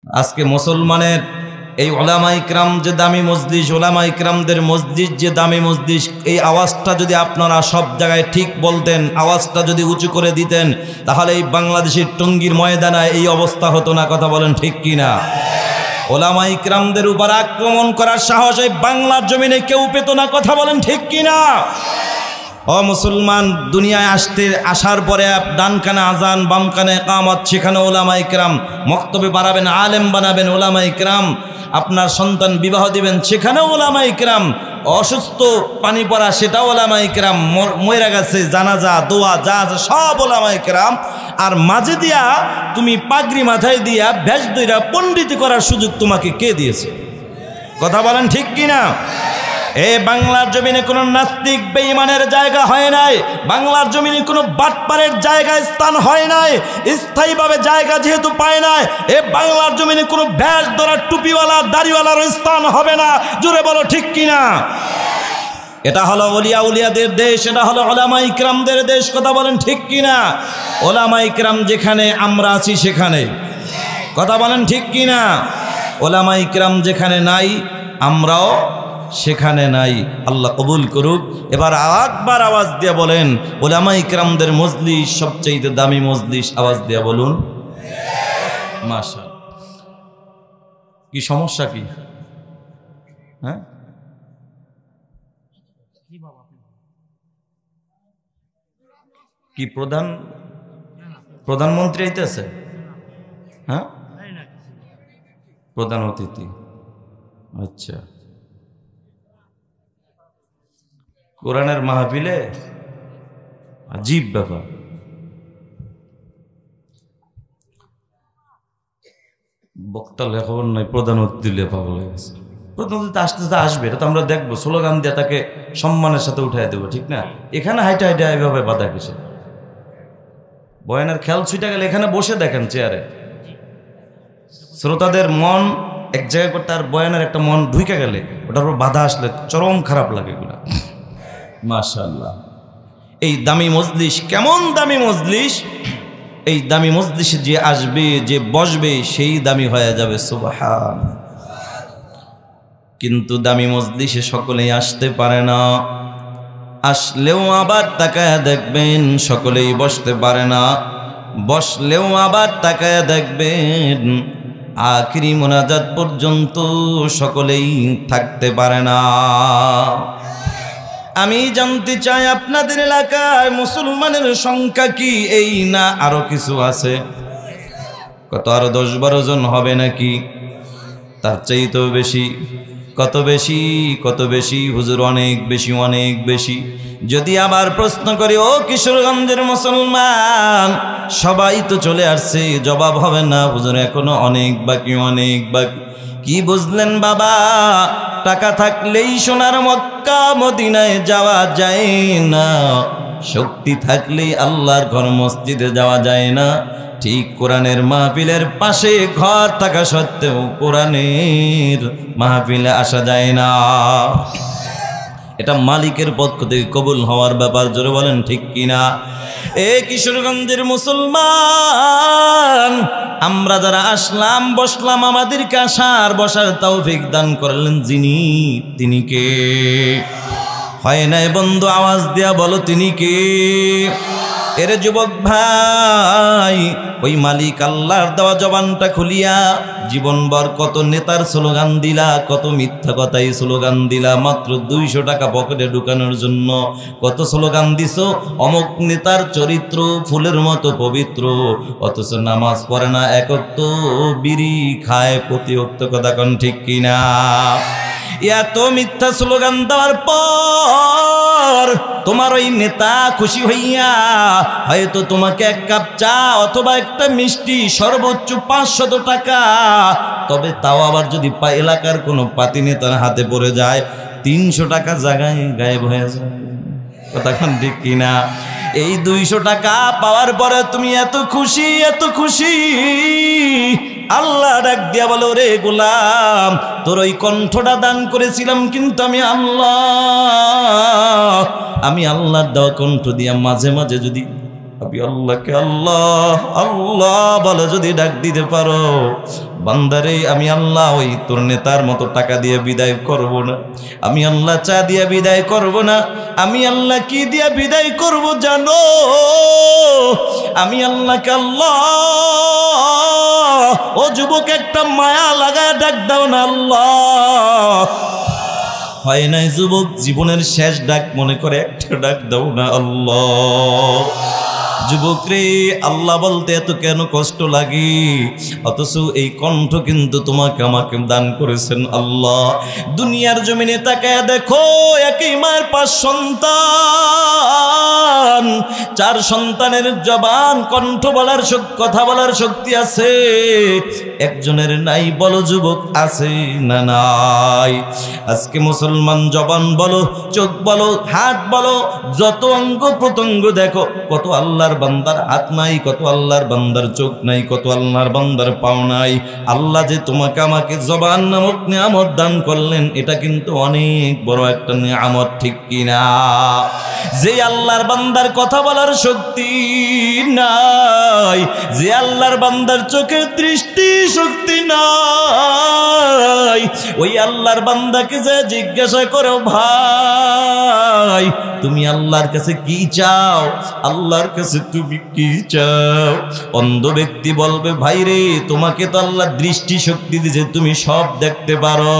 আজকে মুসলমানের এই ওলামা ইকরাম যে দামি মজলিস, ওলামা ইকরামদের মসজিদ যে দামি মসজিদ, এই আওয়াজটা যদি আপনারা সব জায়গায় ঠিক বলতেন, আওয়াজটা যদি উঁচু করে দিতেন, তাহলে এই বাংলাদেশের টঙ্গীর ময়দানে এই অবস্থা হতো না। কথা বলেন ঠিক কিনা? ওলামা ইকরামদের উপর আক্রমণ করার সাহস এই বাংলার জমিনে কেউ পেত না। কথা বলেন ঠিক কিনা? ও মুসলমান, দুনিয়ায় আসার পরে ডান কানে আজান, বাম কানে ইকামত, সেখানে ওলামা ইকরাম। মক্তবে বাড়াবেন, আলেম বানাবেন, ওলামা ইকরাম। আপনার সন্তান বিবাহ দিবেন, সেখানেও ওলামা ইকরাম। অসুস্থ পানি পড়া, সেটাও ওলামা ইকরাম। মরে গেছে, জানাজা, দোয়া, যা আছে সব ওলামা ইকরাম। আর মাঝে দিয়া তুমি পাগড়ি মাথায় দিয়া ভেষ দইরা পণ্ডিতি করার সুযোগ তোমাকে কে দিয়েছে? কথা বলেন ঠিক কিনা? এ বাংলার জমিনে কোনো নাস্তিক বেঈমানের জায়গা হয় নাই, বাংলার জমিনে কোনো বাটপারের জায়গায় স্থান হয় নাই, স্থায়ীভাবে জায়গা যেহেতু পায় নাই, এ বাংলার জমিনে কোনো ভ্যাস ধরা টুপিওয়ালা দাড়িওয়ালার স্থান হবে না। জোরে বলো ঠিক কিনা? এটা হলো ওলিয়া উলিয়াদের দেশ, এটা হলো ওলামা ইকরামদের দেশ। কথা বলেন ঠিক কিনা? ওলামা ইকরাম যেখানে, আমরা আছি সেখানে। কথা বলেন ঠিক কিনা? ওলামা ইকরাম যেখানে নাই, আমরাও সেখানে নাই। আল্লাহ কবুল করুক। এবার একবার আওয়াজ দিয়ে বলেন, ওলামা ইকরামদের মজলিস সবচেয়ে দামি মজলিস। আওয়াজ দিয়ে বলুন মাশাআল্লাহ। কি সমস্যা কি? হ্যাঁ, কি প্রধানমন্ত্রী আইতেছে? হ্যাঁ, প্রধান অতিথি। আচ্ছা, কোরআনের মাহফিলে আজীব ব্যাপার। বক্তা লেখর নয়, প্রধান অতিথি লেখা বলে গেছে। প্রধান অতিথি আসতে আসবে, এটা তো আমরা দেখবো, স্লোগান দিয়ে তাকে সম্মানের সাথে উঠাই দেবো, ঠিক না? এখানে হাইটা হাইটা এভাবে বাধা কিসে? বয়ানের খেয়াল ছুটে গেলে এখানে বসে দেখেন চেয়ারে, শ্রোতাদের মন এক জায়গায় করতে, আর বয়ানের একটা মন ঢুকে গেলে ওটার উপর বাধা আসলে চরম খারাপ লাগে এগুলা। মাশাআল্লাহ, এই দামি মজলিস কেমন দামি মজলিস! এই দামি মজলিসে যে আসবে, যে বসবে, সেই দামি হয়ে যাবে। সুবহান। কিন্তু দামি মজলিসে সকলেই আসতে পারে না। আসলেও আবার তাকায় দেখবেন সকলেই বসতে পারে না, বসলেও আবার তাকায় দেখবেন আখিরি মোনাজাত পর্যন্ত সকলেই থাকতে পারে না। আমি জানতে চাই আপনাদের এলাকায় মুসলমানের সংখ্যা কি এই না আরো কিছু আছে? কত, আরো 10-12 জন হবে নাকি? তার চাইতেও বেশি? কত বেশি? কত বেশি হুজুর? অনেক বেশি, অনেক বেশি। যদি আবার প্রশ্ন করি, ও কিশোরগঞ্জের মুসলমান, সবাই তো চলে আসছে, জবাব হবে না হুজুর এখনো অনেক বাকি, অনেক বাকি। কি বুঝলেন বাবা? টাকা থাকলেই সোনার মক্কা মদিনায় যাওয়া যায় না, শক্তি থাকলেই আল্লাহর ঘর মসজিদে যাওয়া যায় না। ঠিক কোরআনের মাহফিলের পাশে ঘর থাকা সত্ত্বেও কোরআনের মাহফিলে আসা যায় না। এটা মালিকের পক্ষ থেকে কবুল হওয়ার ব্যাপার। জোরে বলেন ঠিক কিনা? এ কিশোরগঞ্জের মুসলমান, আমরা যারা আসলাম, বসলাম, আমাদেরকে আসার বসার তৌফিক দান করলেন যিনি, তিনি কে? হয় নাই বন্ধু? আওয়াজ দিয়া বলো তিনি কে? এর যুবক ভাই, ওই মালিক আল্লাহর দেওয়া জবানটা খুলিয়া জীবনভর কত নেতার স্লোগান দিলা, কত মিথ্যা কথাই স্লোগান দিলা, মাত্র 200 টাকা পকেটে ঢুকানোর জন্য কত স্লোগান দিছো। অমুক নেতার চরিত্র ফুলের মতো পবিত্র, অথচ নামাজ পড়ে না, এক ওয়াক্ত বিড়ি খায় প্রতি ওয়াক্ত। কথা কোন ঠিক কিনা? এত মিথ্যা স্লোগান দেওয়ার পর তোমার ওই নেতা খুশি হইয়া হয়তো তোমাকে 1 কাপ চা অথবা একটা মিষ্টি, সর্বোচ্চ 500 টাকা, তবে তাও আবার যদি এলাকার কোনো পাতি নেতার হাতে পড়ে যায় 300 টাকা জায়গায় গায়েব হয়ে যায়। কথা কোন ঠিক কিনা? এই 200 টাকা পাওয়ার পরে তুমি এত খুশি, এত খুশি, আল্লাহ ডাক দিয়া বলো, রে গোলাম, তোর ওই কণ্ঠটা দান করেছিলাম, কিন্তু আমি আল্লাহর দেওয়া কণ্ঠ দিয়া মাঝে মাঝে যদি আমি আল্লাহকে আল্লাহ আল্লাহ বলে যদি ডাক দিতে পারো, বান্দারে আমি আল্লাহ ওই তোর নেতার মতো টাকা দিয়ে বিদায় করব না, আমি আল্লাহ চা দিয়ে বিদায় করব না, আমি আল্লাহ কি দিয়ে বিদায় করব জানো? আমি আল্লাহকে আল্লাহ ও যুবক একটা মায়া লাগায় ডাক দাও না আল্লাহ। হয় নাই যুবক, জীবনের শেষ ডাক মনে করে একটা ডাক দাও না আল্লাহ। যুবক রে, আল্লাহ বলতে এত কেন কষ্ট লাগে? অথচ এই কণ্ঠ কিন্তু তোমাকে আমাকে দান করেছেন আল্লাহ। দুনিয়ার জমিনে তাকায় দেখো, একই মায়ের 5 সন্তান, 4 সন্তানের জবান কণ্ঠ বলার কথা বলার শক্তি আছে, একজনের নাই। বলো যুবক, আছে না নাই? আজকে মুসলমান জবান বলো, চোখ বলো, হাত বলো, যত অঙ্গ প্রত্যঙ্গ দেখো, কত আল্লাহর বান্দার হাত নাই, কত আল্লাহর বান্দার চোখ নাই, কত আল্লাহর বান্দার পাও নাই। আল্লাহ যে তোমাকে আমাকে জবান নামক নিয়ামত দান করলেন, এটা কিন্তু অনেক বড় একটা নিয়ামত, ঠিক কিনা? যে আল্লাহর বান্দার কথা বলার শক্তি নাই, যে আল্লাহর বান্দার চোখের দৃষ্টি শক্তি নাই, ওই আল্লাহর বান্দাকে যে জিজ্ঞাসা করো, ভাই তুমি আল্লাহর কাছে কি চাও? আল্লাহর কাছে তুমি কি চাও? অন্ধ ব্যক্তি বলবে, ভাই রে তোমাকে তো আল্লাহ দৃষ্টি শক্তি দিয়েছে, তুমি সব দেখতে পারো।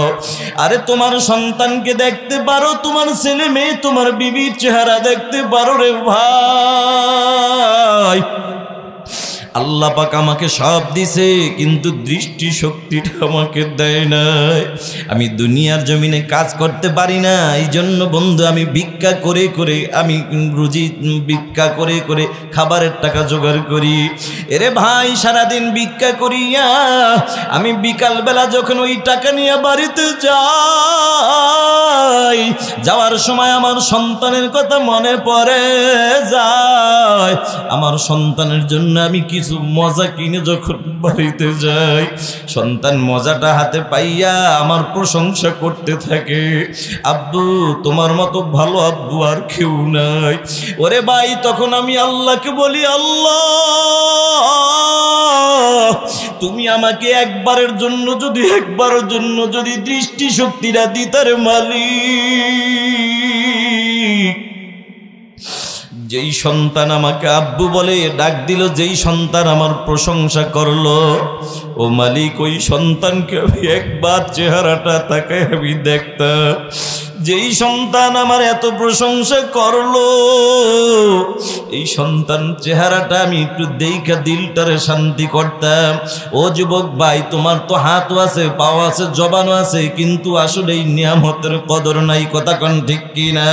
আরে তোমার সন্তানকে দেখতে পারো, তোমার ছেলে মেয়ে, তোমার বিবির চেহারা দেখতে পারো রে ভাই। আল্লাহ পাক আমাকে সব দিছে, কিন্তু দৃষ্টি শক্তিটা আমাকে দেয় নাই। আমি দুনিয়ার জমিনে কাজ করতে পারি না, এই জন্য বন্ধু আমি ভিক্ষা করে করে, আমি রুজি ভিক্ষা করে করে খাবারের টাকা জোগাড় করি। এরে ভাই, সারাদিন ভিক্ষা করিয়া আমি বিকালবেলা যখন ওই টাকা নিয়ে বাড়িতে যাই, যাওয়ার সময় আমার সন্তানের কথা মনে পড়ে যায়। আমার সন্তানের জন্য আমি কিছু মজা কিনে যখন বাড়িতে যাই, সন্তান মজাটা হাতে পাইয়া আমার প্রশংসা করতে থাকে, আব্বু তোমার মতো ভালো আব্বু আর কেউ নাই। ওরে ভাই, তখন আমি আল্লাহকে বলি, আল্লাহ তুমি আমাকে একবারের জন্য যদি দৃষ্টি শক্তিটা দিতার মালিক। যেই সন্তান আমাকে আব্বু বলে ডাক দিল, যেই সন্তান আমার প্রশংসা করলো, ও মালিক ওই সন্তানকে আমি একবার চেহারাটা তাকায় আমি দেখতাম। যেই সন্তান আমার এত প্রশংসা করলো, এই সন্তান চেহারাটা আমি একটু দেখা দিলটারে শান্তি করতাম। ও যুবক ভাই, তোমার তো হাতও আছে, পাও আছে, জবানও আছে, কিন্তু আসলে এই নিয়ামতের কদর নাই, কথা কোন ঠিক কিনা?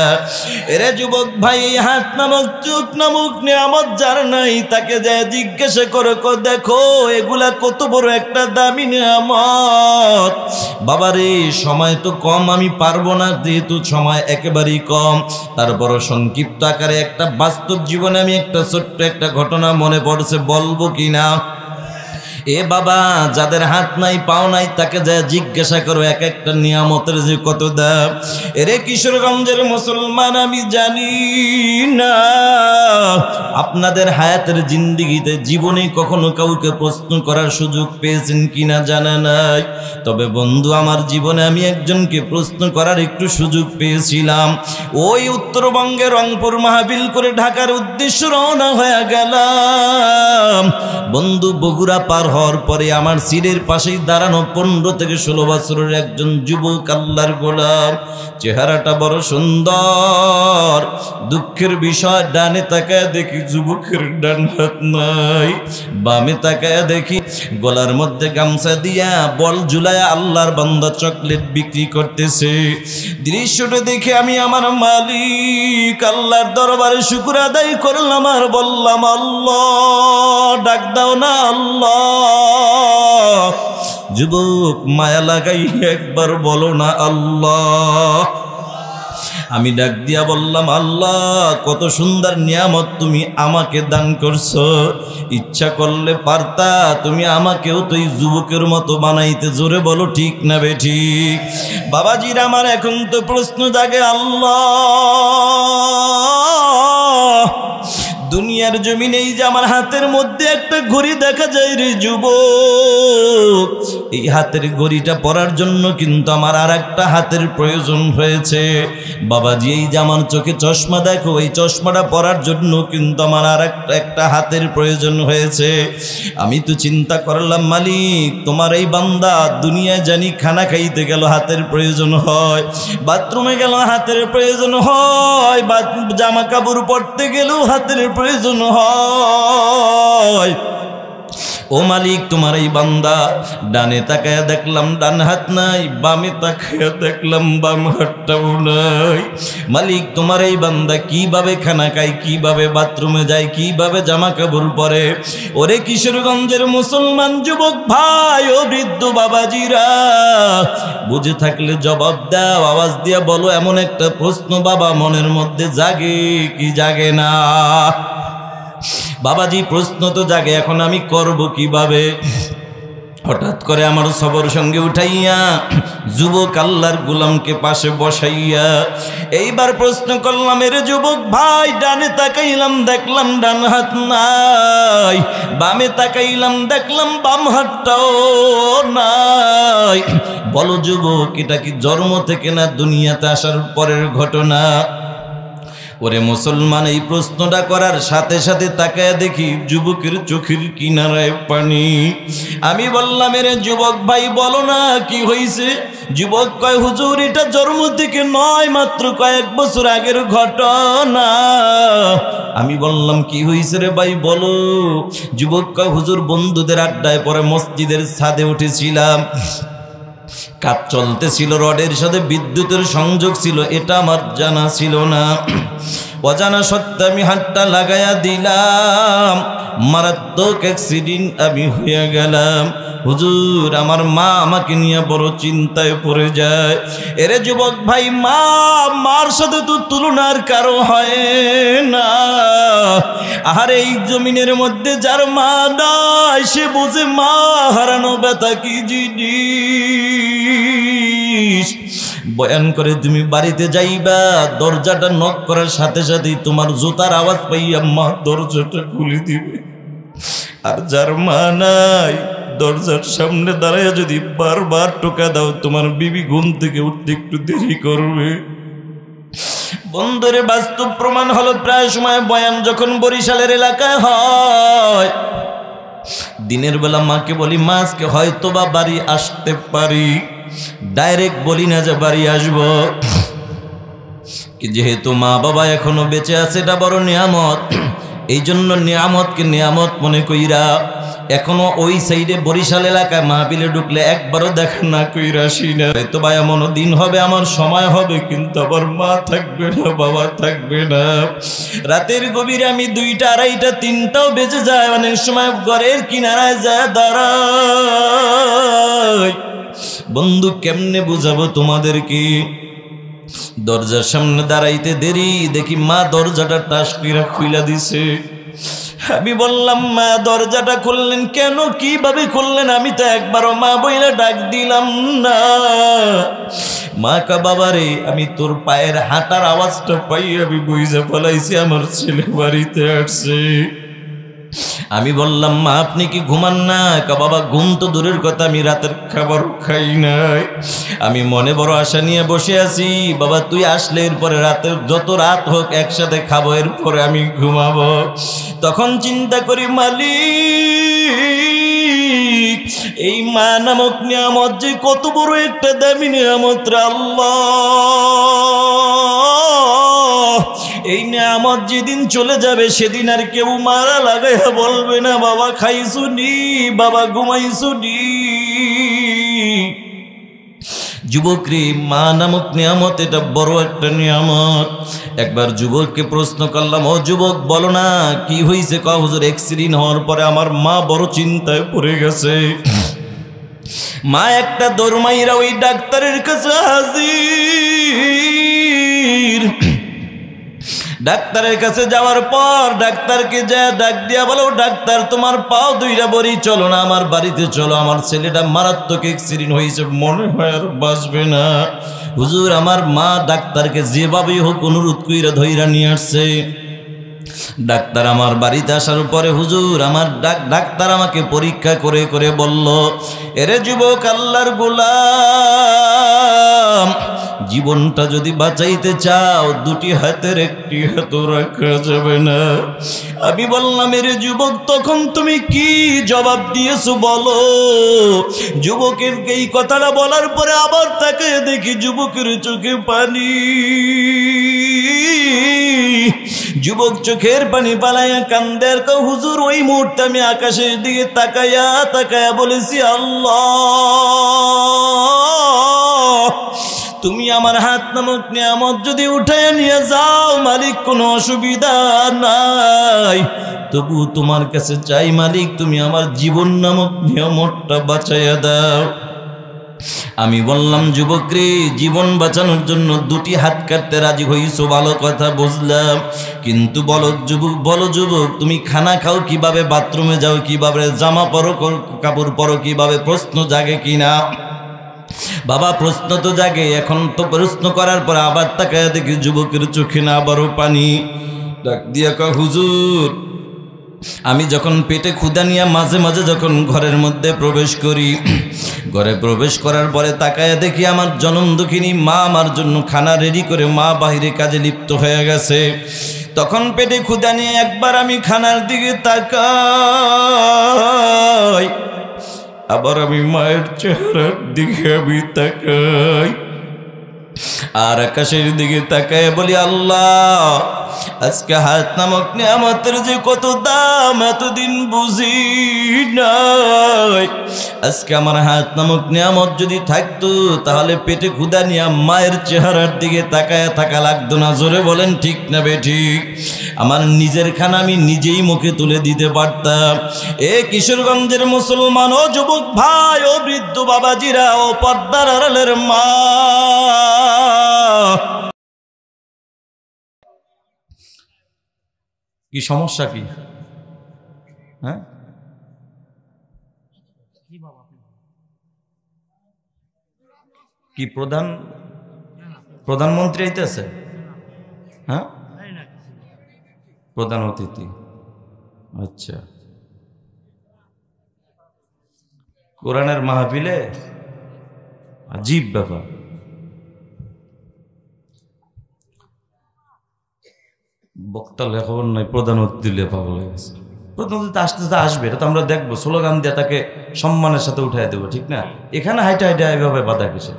এরে যুবক ভাই, এই হাত নামক চোখ নামক নিয়ামত যার নাই, তাকে যায় জিজ্ঞাসা করো, দেখো এগুলা কত বড় একটা দামি নিয়ামত। বাবারে সময় তো কম, আমি পারবো না, যেহেতু সময় একেবারেই কম, তারপরও সংক্ষিপ্ত আকারে একটা বাস্তব জীবনে আমি একটা ছোট্ট একটা ঘটনা মনে পড়ছে, বলবো কিনা? এ বাবা, যাদের হাত নাই পাও নাই, তাকে যা জিজ্ঞাসা করো এক একটা নিয়ামতের যে কত দাম। এরে কিশোরগঞ্জের মুসলমান, আমি জানি না আপনাদের হায়াতের জিন্দিগিতে জীবনে কখনো কাউকে প্রশ্ন করার সুযোগ পেয়েছেন কিনা জানা নাই, তবে বন্ধু আমার জীবনে আমি একজনকে প্রশ্ন করার একটু সুযোগ পেয়েছিলাম। ওই উত্তরবঙ্গে রংপুর মাহফিল করে ঢাকার উদ্দেশ্যে রওনা হয়ে গেলাম। বন্ধু বগুড়া পার হওয়ার পরে আমার সিটের পাশেই দাঁড়ানো 15 থেকে 16 বছরের একজন যুবক আল্লাহর গোলাম, চেহারাটা বড় সুন্দর। দুঃখের বিষয়, ডানে তাকায় দেখি যুবকের ডান হাত নাই, বামে তাকায় দেখি গলার মধ্যে গামছা দিয়া বল ঝুলায়া আল্লাহর বান্দা চকলেট বিক্রি করতেছে। দৃশ্যটা দেখে আমি আমার মালিক আল্লাহর দরবারে শুকর আদায় করলাম আর বললাম, আল্লাহ ডাক দাও না আল্লাহ। যুবক মায়া লাগাই একবার বলো না আল্লাহ। আমি ডাক দিয়া বললাম, আল্লাহ কত সুন্দর নিয়ামত তুমি আমাকে দান করছো, ইচ্ছা করলে পারতা তুমি আমাকেও তো এই যুবকের মতো বানাইতে। জোরে বলো ঠিক না বেঠিক? বাবাজির আমার এখন তো প্রশ্ন জাগে, আল্লাহ দুনিয়া দুনিয়ার জমিনে এই যে আমার হাতের মধ্যে একটা ঘড়ি দেখা যায় রে যুবক, এই হাতের ঘড়িটা পরার জন্য কিন্তু আমার আর একটা হাতের প্রয়োজন হয়েছে। বাবাজি এই যে আমার চোখে চশমা দেখো, এই চশমাটা পরার জন্য কিন্তু আমার আর একটা হাতের প্রয়োজন হয়েছে। আমি তো চিন্তা করলাম মালিক, তোমার এই বান্দা দুনিয়ায় জানি খানা খাইতে গেল হাতের প্রয়োজন হয়, বাথরুমে গেল হাতের প্রয়োজন হয়, জামা কাপড় পরতে গেলেও হাতের প্রয়োজন হয়। ও মালিক, তোমার এই বান্দা ডানে তাকায়া দেখলাম ডান হাত নাই, বামে তাকায়া দেখলাম বাম হাতটাও নাই। মালিক, তোমার এই বান্দা কিভাবে খানা খায়, কিভাবে বাথরুমে যায়, কিভাবে জামা কাপড় পরে? ওরে কিশোরগঞ্জের মুসলমান যুবক ভাই ও বৃদ্ধ বাবাজিরা, বুঝে থাকলে জবাব দাও, আওয়াজ দিয়ে বলো, এমন একটা প্রশ্ন বাবা মনের মধ্যে জাগে কি জাগে না? বাবাজি প্রশ্ন তো জাগে, এখন আমি করব কিভাবে? হঠাৎ করে আমার সবর সঙ্গে উঠাইয়া যুবক আল্লাহর গোলামকে পাশে বসাইয়া এইবার প্রশ্ন করলাম, এর যুবক ভাই, ডানে তাকাইলাম দেখলাম ডান হাত নাই, বামে তাকাইলাম দেখলাম বাম হাতটাও নাই, বলো যুবক, এটা কি জন্ম থেকে না দুনিয়াতে আসার পরের ঘটনা? ওরে মুসলমান, এই প্রশ্নটা করার সাথে সাথে তাকায় দেখি যুবকের চোখের কিনারায় পানি। আমি বললাম, এর যুবক ভাই বলো না কি হয়েছে? যুবক কয়, হুজুর এটা জন্ম থেকে নয়, মাত্র কয়েক বছর আগের ঘটনা। আমি বললাম, কি হয়েছে রে ভাই বলো? যুবক কয়, হুজুর বন্ধুদের আড্ডায় পরে মসজিদের ছাদে উঠেছিলাম, কাজ চলতেছিল, রডের সাথে বিদ্যুতের সংযোগ ছিল, এটা আমার জানা ছিল না। অজানা সত্ত্বে আমি হাতটা লাগাইয়া দিলাম, মারাত্মক অ্যাক্সিডেন্ট আমি হয়ে গেলাম। হুজুর, আমার মা আমাকে নিয়ে বড় চিন্তায় পড়ে যায়। এরে যুবক ভাই, মার সাথে তো তুলনার কারো হয় না। আর এই জমিনের মধ্যে যার মা নাই, সে বুঝে মা হারানো ব্যথা কি জিনিস। বয়ান করে তুমি বাড়িতে যাইবা, দরজাটা নক করার সাথে সাথেই তোমার জুতার আওয়াজ পাইয়া মা দরজাটা খুলে দিবে। আর যার মা নাই, দরজার সামনে দাঁড়াইয়া যদি বারবার টোকা দাও, তোমার বিবি ঘুম থেকে উঠতে একটু দেরি করবে। বন্ধুরে, বাস্তব প্রমাণ হলো, প্রায় সময় বয়ান যখন বরিশালের এলাকায় হয়, দিনের বেলা মাকে বলি, মা আজকে হয়তো বা বাড়ি আসতে পারি, ডাইরেক্ট বলি না যে বাড়ি আসবো, যেহেতু মা বাবা এখনো বেঁচে আছে, এটা বড় নিয়ামত। এই জন্য নিয়ামতকে নিয়ামত মনে কইরা এখনো ওই সাইডে বরিশাল এলাকায় মাহফিলে ঢুকলে একবারও দেখা না কইরা আসি না। হয়তো বা এমনও দিন হবে, আমার সময় হবে, কিন্তু আবার মা থাকবে না, বাবা থাকবে না। রাতের গভীরে আমি 2টা, 2:30, 3টাও বেজে যায়, অনেক সময় ঘরের কিনারায় যায় দাঁড়ায়। বন্ধু, কেমনে বুঝাবো তোমাদেরকে? দরজার সামনে দাঁড়াইতে দেরি, দেখি মা দরজাটা টাস করে খুইলা দিছে। আমি বললাম, মা দরজাটা খুললেন কেন, কিভাবে খুললেন? আমি তো একবারও মা বইলা ডাক দিলাম না। মা কা, বাবা রে, আমি তোর পায়ের হাঁটার আওয়াজটা পাই আমি বুঝে ফেলাইছি আমার ছেলে বাড়িতে আসছে। আমি বললাম, মা আপনি কি ঘুমান না? কা, বাবা ঘুম তো দূরের কথা, আমি রাতের খাবার খাই নাই, আমি মনে বড় আশা নিয়ে বসে আছি। বাবা তুই আসলে এরপরে রাতের যত রাত হোক একসাথে খাবো, এরপরে আমি ঘুমাবো। তখন চিন্তা করি, মালিক, এই মা নামক নিয়ামত যে কত বড় একটা দামি নিয়ামত রে আল্লাহ। এই নিয়ামত যেদিন চলে যাবে, সেদিন আর কেউ মারা লাগাইয়া বলবে না বাবা খাইছুনি, বাবা ঘুমাইছুনি। যুবক রে, মা নামক নিয়ামত এটা বড় একটা নিয়ামত। একবার যুবককে প্রশ্ন করলাম, ও যুবক বলো না কি হয়েছে? কয়, হুজুর অ্যাক্সিডেন্ট হওয়ার পরে আমার মা বড় চিন্তায় পড়ে গেছে। মা একটা দৌড়মাইরা ওই ডাক্তারের কাছে হাজির। ডাক্তারের কাছে যাওয়ার পর ডাক্তারকে যা ডাক দিয়া বলো, ডাক্তার তোমার পাও 2টা বড়ি, চলো না আমার বাড়িতে চলো, আমার ছেলেটা মারাত্মক অ্যাক্সিডেন্ট হয়েছে, মনে হয় আর বাঁচবে না। হুজুর, আমার মা ডাক্তারকে যেভাবেই হোক অনুরোধ কইরা ধইরা নিয়ে আসছে। ডাক্তার আমার বাড়িতে আসার পরে হুজুর আমার ডাক্তার আমাকে পরীক্ষা করে করে বলল, এরে যুবক আল্লাহর গোলাম, জীবনটা যদি বাঁচাইতে চাও দুটি হাতের একটি হাত রাখা যাবে না। আমি বললাম, এরে যুবক তখন তুমি কি জবাব দিয়েছো বলো? যুবকের এই কথাটা বলার পরে আবার তাকে দেখি যুবকের চোখে পানি। যুবক চোখের পানি পালাইয়া কান্দে আর কয়, হুজুর ওই মুহূর্তে আমি আকাশের দিকে তাকায়া তাকায়া বলেছি, আল্লাহ তুমি আমার হাত নামক নিয়ামত যদি উঠায় নিয়ে যাও মালিক, কোনো অসুবিধা নাই, তবু তোমার কাছে চাই মালিক তুমি আমার জীবন নামক নিয়ামতটা বাঁচাইয়া দাও। আমি বললাম, যুবক রে, জীবন বাঁচানোর জন্য দুটি হাত কাটতে রাজি হইছো, ভালো কথা বুঝলাম, কিন্তু বলো যুবক তুমি খানা খাও কিভাবে, বাথরুমে যাও কিভাবে, জামা পরো কাপড় পরো কিভাবে? প্রশ্ন জাগে কিনা? বাবা প্রশ্ন তো জাগে। এখন তো প্রশ্ন করার পর আবার তাকায় দেখি যুবকের চোখে না আবারও পানি। ডাক দিয়া কয়, হুজুর আমি যখন পেটে ক্ষুধা নিয়ে মাঝে মাঝে যখন ঘরের মধ্যে প্রবেশ করি, ঘরে প্রবেশ করার পরে তাকায়া দেখি আমার জনম দুঃখিনী মা আমার জন্য খানা রেডি করে মা বাহিরে কাজে লিপ্ত হয়ে গেছে। তখন পেটে ক্ষুধা নিয়ে একবার আমি খানার দিকে তাকাই, আবার আমি মায়ের চেহারার দিকে আমি তাকাই, আর আকাশের দিকে তাকায় বলি, আল্লাহ আজকে হাত নামক নিয়ামতের যে কত দাম এতদিন বুঝি নাই। আজকে আমার হাত নামক নিয়ামত যদি থাকতো তাহলে পেটে ক্ষুধা নিয়ে মায়ের চেহারার দিকে তাকায় থাকা লাগতো না। জোরে বলেন ঠিক না বেঠিক? আমার নিজের খানা আমি নিজেই মুখে তুলে দিতে পারতাম। এ কিশোরগঞ্জের মুসলমান ও যুবক ভাই ও বৃদ্ধ বাবাজিরা ও পর্দার আড়ালের মা, কি সমস্যা কি? হ্যাঁ কি প্রধানমন্ত্রী আইতেছে? হ্যাঁ প্রধান অতিথি। আচ্ছা, কোরআনের মাহফিলে আজীব ব্যাপার। বক্তা লেখক নয়, প্রধান অতিথি লেখক হয়ে গেছে। প্রধান অতিথি আসতে আসবে, এটা তো আমরা দেখবো, স্লোগান দিয়ে তাকে সম্মানের সাথে উঠাই দেবো, ঠিক না? এখানে হাইটা হাইটা এভাবে বাধা কিসে?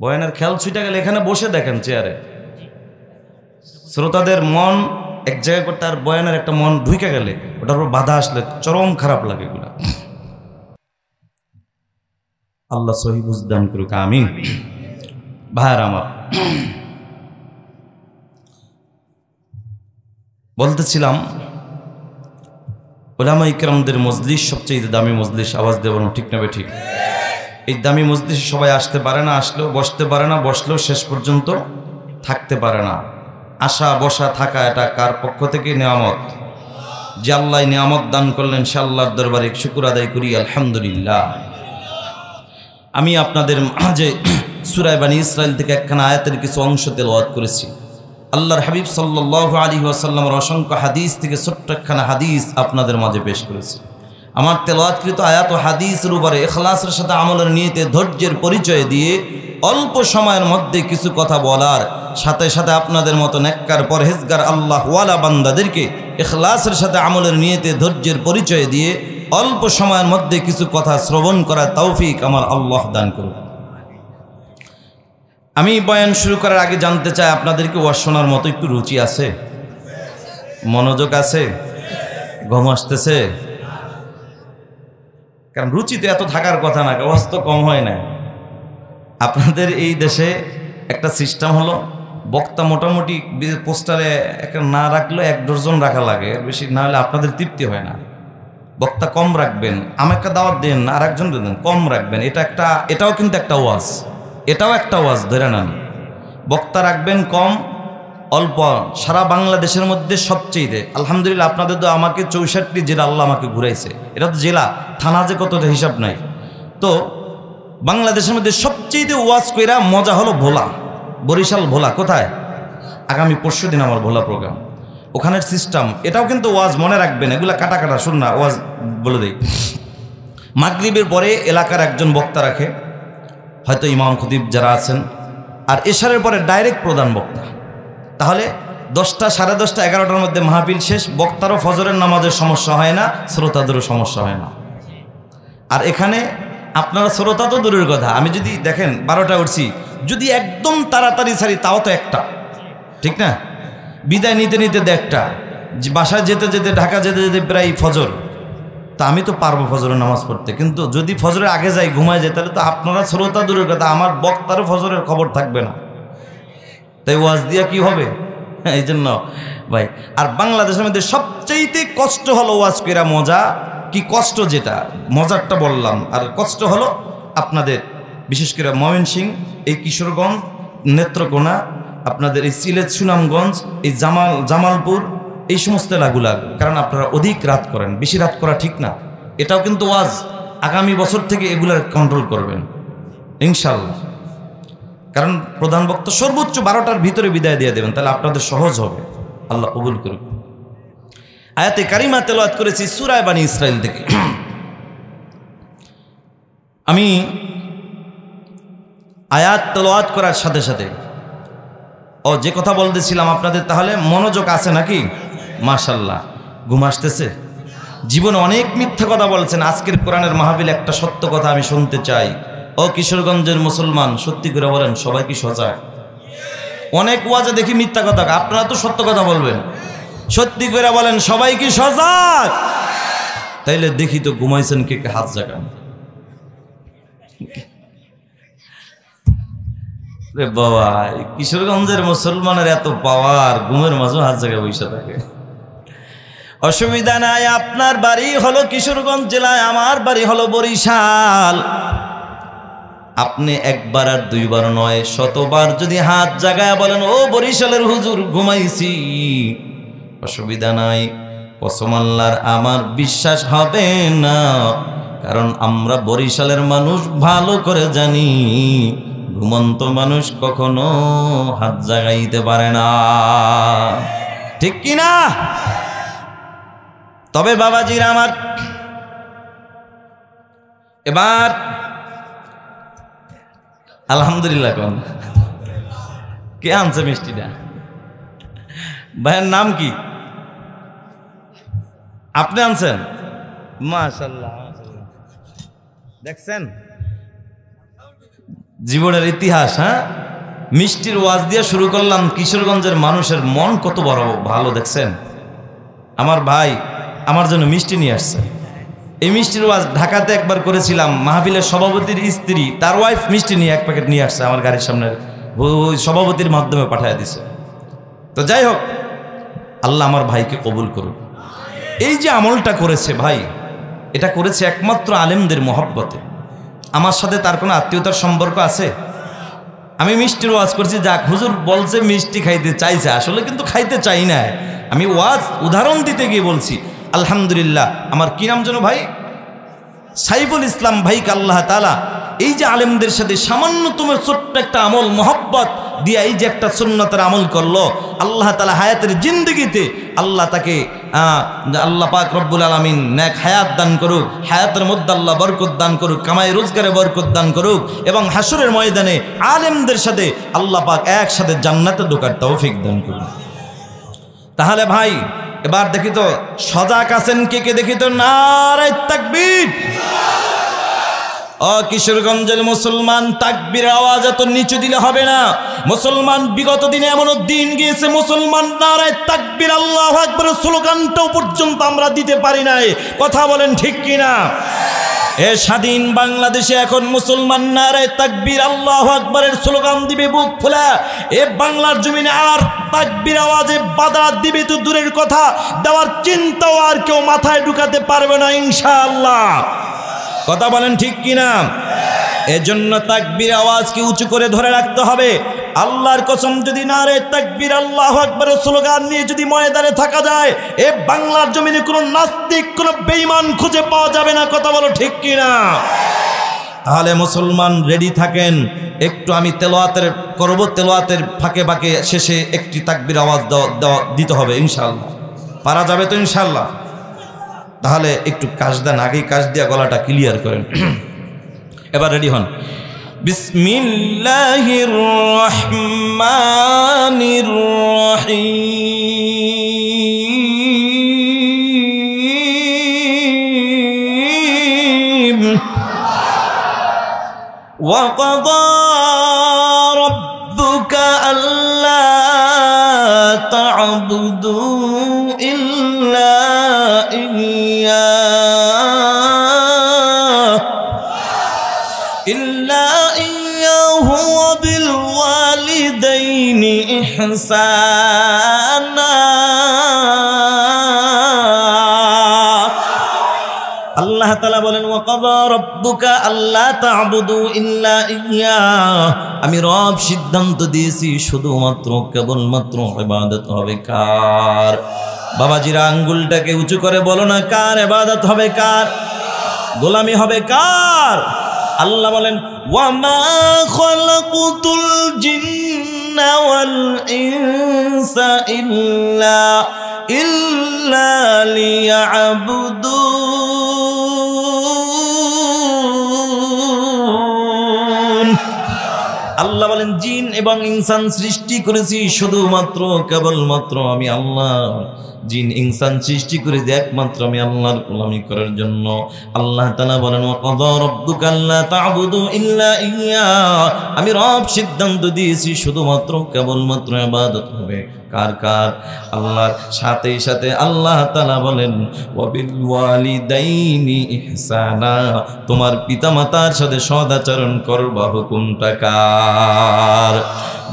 বয়ানের খেয়াল ছুটে গেলে এখানে বসে দেখেন চেয়ারে, শ্রোতাদের মন এক জায়গায় করতে, আর বয়ানের একটা মন ঢুকে গেলে ওটার উপর বাধা আসলে চরম খারাপ লাগে এগুলা। আল্লাহ সহি বুঝদান করুক, আমিন। ভাইয়ার আমার, বলতেছিলাম উলামা ইকরামদের মজলিস সবচেয়ে দামি মজলিস। আওয়াজ দেব না, ঠিক না ঠিক? এই দামি মজলিসে সবাই আসতে পারে না, আসলেও বসতে পারে না, বসলেও শেষ পর্যন্ত থাকতে পারে না। আসা বসা থাকা এটা কার পক্ষ থেকে? নিয়ামত। যে আল্লাহ নিয়ামত দান করলেন সে আল্লাহর দরবারে শুকর আদায় করি, আলহামদুলিল্লাহ। আমি আপনাদের মাঝে সূরা বনী ইসরাইল থেকে একখানা আয়াতের কিছু অংশ তেলাওয়াত করেছি। আল্লাহর হাবিব সাল্লাল্লাহু আলাইহি ওয়াসাল্লামের অসংখ্য হাদিস থেকে ছোট্ট একখানা হাদিস আপনাদের মাঝে পেশ করেছি। আমার তেলাওয়াতকৃত আয়াত ও হাদিসের উপরে ইখলাসের সাথে আমলের নিয়তে ধৈর্যের পরিচয় দিয়ে অল্প সময়ের মধ্যে কিছু কথা বলার সাথে সাথে আপনাদের মতো নেককার পরহেজগার আল্লাহওয়ালা বান্দাদেরকে ইখলাসের সাথে আমলের নিয়তে ধৈর্যের পরিচয় দিয়ে অল্প সময়ের মধ্যে কিছু কথা শ্রবণ করার তৌফিক আমার আল্লাহ দান করুন। আমি বয়ান শুরু করার আগে জানতে চাই, আপনাদেরকে ওয়াজ শোনার মতো একটু রুচি আছে? মনোযোগ আছে? ঘুম আসতেছে? কারণ রুচি তো এত থাকার কথা না, ওয়াজ তো কম হয় না। আপনাদের এই দেশে একটা সিস্টেম হলো, বক্তা মোটামুটি পোস্টারে একটা না রাখলেও 1 ডজন রাখা লাগে, বেশি না হলে আপনাদের তৃপ্তি হয় না। বক্তা কম রাখবেন, আমাকে দাওয়াত দেন, আর একজন দেন, কম রাখবেন। এটাও কিন্তু একটা ওয়াজ, এটাও একটা ওয়াজ ধরে নেন। বক্তা রাখবেন কম, অল্প। সারা বাংলাদেশের মধ্যে সবচেয়ে আলহামদুলিল্লাহ আপনাদের তো আমাকে 64 জেলা আল্লাহ আমাকে ঘুরাইছে। এটা তো জেলা, থানা যে কত হিসাব নাই। তো বাংলাদেশের মধ্যে সবচেয়ে ওয়াজ কইরা মজা হলো ভোলা, বরিশাল ভোলা। কোথায়? আগামী পরশুদিন আমার ভোলা প্রোগ্রাম। ওখানের সিস্টেম, এটাও কিন্তু ওয়াজ মনে রাখবেন, এগুলা কাটা কাটা শুন না, ওয়াজ বলে দেই। মাগরিবের পরে এলাকার একজন বক্তা রাখে, হয়তো ইমাম খতিব যারা আছেন, আর এশারের পরে ডাইরেক্ট প্রধান বক্তা। তাহলে 10টা, 10:30, 11টার মধ্যে মাহফিল শেষ, বক্তারও ফজরের নামাজের সমস্যা হয় না, শ্রোতাদেরও সমস্যা হয় না। আর এখানে আপনারা শ্রোতা তো দূরের কথা, আমি যদি দেখেন 12টা উঠছি, যদি একদম তাড়াতাড়ি ছাড়ি তাও তো একটা, ঠিক না? বিদায় নিতে নিতে 1:30, বাসায় যেতে যেতে, ঢাকা যেতে যেতে প্রায় ফজর। তা আমি তো পারবো ফজরের নামাজ পড়তে, কিন্তু যদি ফজরের আগে যাই, ঘুমায় যাই, তাহলে তো আপনারা শ্রোতা দূরের কথা, আমার বক্তারও ফজরের খবর থাকবে না। তাই ওয়াজ দিয়া কি হবে? এই জন্য ভাই, আর বাংলাদেশের মধ্যে সবচেয়ে কষ্ট হলো ওয়াজ কইরা মজা কি কষ্ট, যেটা মজারটা বললাম, আর কষ্ট হলো আপনাদের বিশেষ করে ময়মনসিংহ, এই কিশোরগঞ্জ, নেত্রকোনা, আপনাদের এই সিলেট, সুনামগঞ্জ, এই জামালপুর, এই সমস্ত এলাকাগুলা, কারণ আপনারা অধিক রাত করেন। বেশি রাত করা ঠিক না, এটাও কিন্তু ওয়াজ। আগামী বছর থেকে এগুলার কন্ট্রোল করবেন ইনশাআল্লাহ, কারণ প্রধান বক্তা সর্বোচ্চ 12টার ভিতরে বিদায় দিয়ে দেবেন, তাহলে আপনাদের সহজ হবে। আল্লাহ কবুল করুন। আয়াতে কারিমা তেলাওয়াত করেছি সূরা বনী ইসরাইল থেকে। আমি আয়াত তেলাওয়াত করার সাথে সাথে যে কথা বলতেছিলাম আপনাদের, তাহলে মনোযোগ আছে নাকি? মাশাআল্লাহ। ঘুম আসতেছে? জীবনে অনেক মিথ্যা কথা বলছেন, আজকের কোরআনের মাহফিল একটা সত্য কথা আমি শুনতে চাই। ও কিশোরগঞ্জের মুসলমান, সত্যি করে বলেন, সবাই কি সজাগ? অনেক ওয়াজে দেখি মিথ্যা কথা, আপনারা তো সত্য কথা বলবেন। সত্যি করে বলেন, সবাই কি সজাগ? তাইলে দেখি তো ঘুমাইছেন কে কে, হাত জাগান। রে বাবা, কিশোরগঞ্জের মুসলমানের এত পাওয়ার, ঘুমের মাঝে হাত জায়গায় বসে থাকে। অসুবিধা নাই, আপনার বাড়ি হলো কিশোরগঞ্জ জেলায়, আমার বাড়ি হলো বরিশাল। আপনি একবার আর দুইবার নয়, শতবার যদি হাত জাগায় বলেন, ও বরিশালের হুজুর ঘুমাইছি, অসুবিধা নাই। কসম আল্লাহর, আমার বিশ্বাস হবে না, কারণ আমরা বরিশালের মানুষ ভালো করে জানি, ঘুমন্ত মানুষ কখনো হাত জাগাইতে পারে না, ঠিক কিনা? তবে বাবাজিরা আমার, এবার আলহামদুলিল্লাহ কোন কে আনছে মিষ্টিটা? ভাইয়ের নাম কি? আপনি আনছেন? মাশাআল্লাহ, দেখছেন জীবনের ইতিহাস। হ্যাঁ, মিষ্টির ওয়াজ দিয়ে শুরু করলাম, কিশোরগঞ্জের মানুষের মন কত বড় ভালো, দেখছেন? আমার ভাই আমার জন্য মিষ্টি নিয়ে আসছে। এই মিষ্টির ওয়াজ ঢাকাতে একবার করেছিলাম, মাহফিলের সভাপতির স্ত্রী, তার ওয়াইফ মিষ্টি নিয়ে 1 প্যাকেট নিয়ে আসছে, আমার গাড়ির সামনে ওই সভাপতির মাধ্যমে পাঠিয়ে দিছে। তো যাই হোক, আল্লাহ আমার ভাইকে কবুল করুন। এই যে আমলটা করেছে ভাই, এটা করেছে একমাত্র আলেমদের মহব্বতে। আমার সাথে তার কোনো আত্মীয়তার সম্পর্ক আছে? আমি মিষ্টির ওয়াজ করছি, যাক হুজুর বলছে মিষ্টি খাইতে চাইছে, আসলে কিন্তু খাইতে চাই না। আমি ওয়াজ উদাহরণ দিতে গিয়ে বলছি। আলহামদুলিল্লাহ, আমার কি নাম যেন ভাই? সাইফুল ইসলাম ভাইকে আল্লাহ তাআলা এই যে আলেমদের সাথে সামান্যতম ছোট্ট একটা আমল মহব্বত দিয়া এই যে একটা সুন্নতের আমল করলো, আল্লাহ তাআলা হায়াতের জিন্দগিতে আল্লাহ তাকে আল্লাহ পাক রব্বুল আলামিন নেক হায়াত দান করুক, হায়াতের মধ্যে আল্লাহ বরকত দান করুক, কামাই রোজগারে বরকত দান করুক, এবং হাসরের ময়দানে আলেমদের সাথে আল্লাহ পাক একসাথে জান্নাতে ঢোকার তৌফিক দান করুন। তাহলে ভাই এবার দেখি তো সজাগ আছেন কে কে, দেখি তো নারে তাকবীর। ও কিশোরগঞ্জের মুসলমান, তাকবীরের আওয়াজ এত নিচু দিলে হবে না। মুসলমান বিগত দিনে এমন দিন গিয়েছে, মুসলমান নারে তাকবীর আল্লাহু আকবার স্লোগানটাও পর্যন্ত আমরা দিতে পারি নাই। কথা বলেন ঠিক কিনা? এ স্বাধীন বাংলাদেশে এখন মুসলমান নারে তাকবীর আল্লাহু আকবারের স্লোগান দিবে বুক খোলা। এ বাংলার জমিনে আর তাকবীর আওয়াজে বাধা দিবে তো দূরের কথা, দেওয়ার চিন্তাও আর কেউ মাথায় ঢুকাতে পারবে না ইনশাআল্লাহ। কথা বলেন ঠিক কিনা? এজন্য তাকবীর আওয়াজকে উঁচু করে ধরে রাখতে হবে। আল্লাহর কসম, যদি নারে তাকবীর আল্লাহু আকবার স্লোগান নিয়ে যদি ময়দানে থাকা যায়, এ বাংলার জমিনে কোনো নাস্তিক, কোনো বেঈমান খুঁজে পাওয়া যাবে না। কথা বলো ঠিক কিনা? তাহলে মুসলমান রেডি থাকেন। একটু আমি তেলাওয়াতের করব, তেলাওয়াতের ফাঁকে ফাঁকে শেষে একটি তাকবীর আওয়াজ দিতে হবে ইনশাআল্লাহ। পারা যাবে তো ইনশাআল্লাহ? তাহলে একটু কাশ দেন, আগেই কাশ দিয়া গলাটা ক্লিয়ার করেন। এবার রেডি হন। বিসমিল্লাহির রহমানির রহিম। وقضى ربك ألا تعبدوا إلا إياه وبالوالدين إحسانا। আল্লাহ তাআলা বলেন ওয়াকাযা রাব্বুকা আল্লা তা'বুদু ইল্লা ইয়্যাহ, আমি রব সিদ্ধান্ত দিয়েছি শুধুমাত্র কেবলমাত্র ইবাদত হবে কার? বাবাজিরা আঙ্গুলটাকে উঁচু করে বলো না, কার ইবাদত হবে, কার গোলামি হবে, কার? আল্লাহ বলেন ওয়ামা খালাকুতুল জিন্না ওয়াল ইনসা ইল্লা লিয়াবুদুন। আল্লাহ বলেন জিন এবং ইনসান সৃষ্টি করেছি শুধুমাত্র কেবলমাত্র আমি আল্লাহ। জিন ইনসান সৃষ্টি করে যে একমাত্র আমি আল্লাহর গোলামি করার জন্য। আল্লাহ তাআলা বলেন ওয়াকাযা রাব্বুকা আল্লা তা'বুদু ইল্লা ইয়্যাহ, আমি রব সিদ্ধান্ত দিয়েছি শুধুমাত্র কেবলমাত্র ইবাদত হবে কার? কার? আল্লাহর। সাথে সাথে আল্লাহ তাআলা বলেন ওয়াবিল ওয়ালিদাইনি ইহসানা, তোমার পিতামাতার সাথে সদাচরণ করবা, হুকুমটা কার?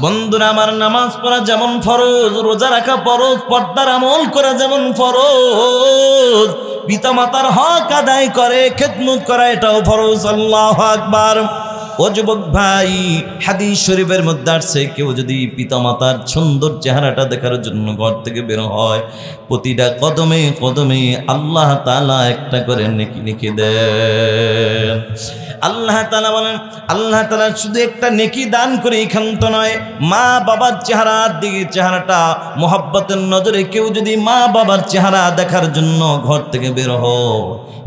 বন্ধুরা আমার, নামাজ পড়া যেমন ফরজ, রোজা রাখা ফরজ, পর্দার আমল করা যেমন ফরজ, পিতামাতার হক আদায় করে খেদমত করা এটাও ফরজ। আল্লাহু আকবার। ও যুবক ভাই, হাদিস শরীফের মধ্যে আসছে কেউ যদি পিতামাতার সুন্দর চেহারাটা দেখার জন্য ঘর থেকে বের হয়, প্রতিটা কদমে কদমে আল্লাহ তাআলা একটা করে নেকি লিখে দেন। আল্লাহ তাআলা বলেন, আল্লাহ তাআলা শুধু একটা নেকি দান করে ক্ষান্ত নয়, মা বাবার চেহারার দিকে চেহারাটা মোহাব্বতের নজরে কেউ যদি মা বাবার চেহারা দেখার জন্য ঘর থেকে বের হয়,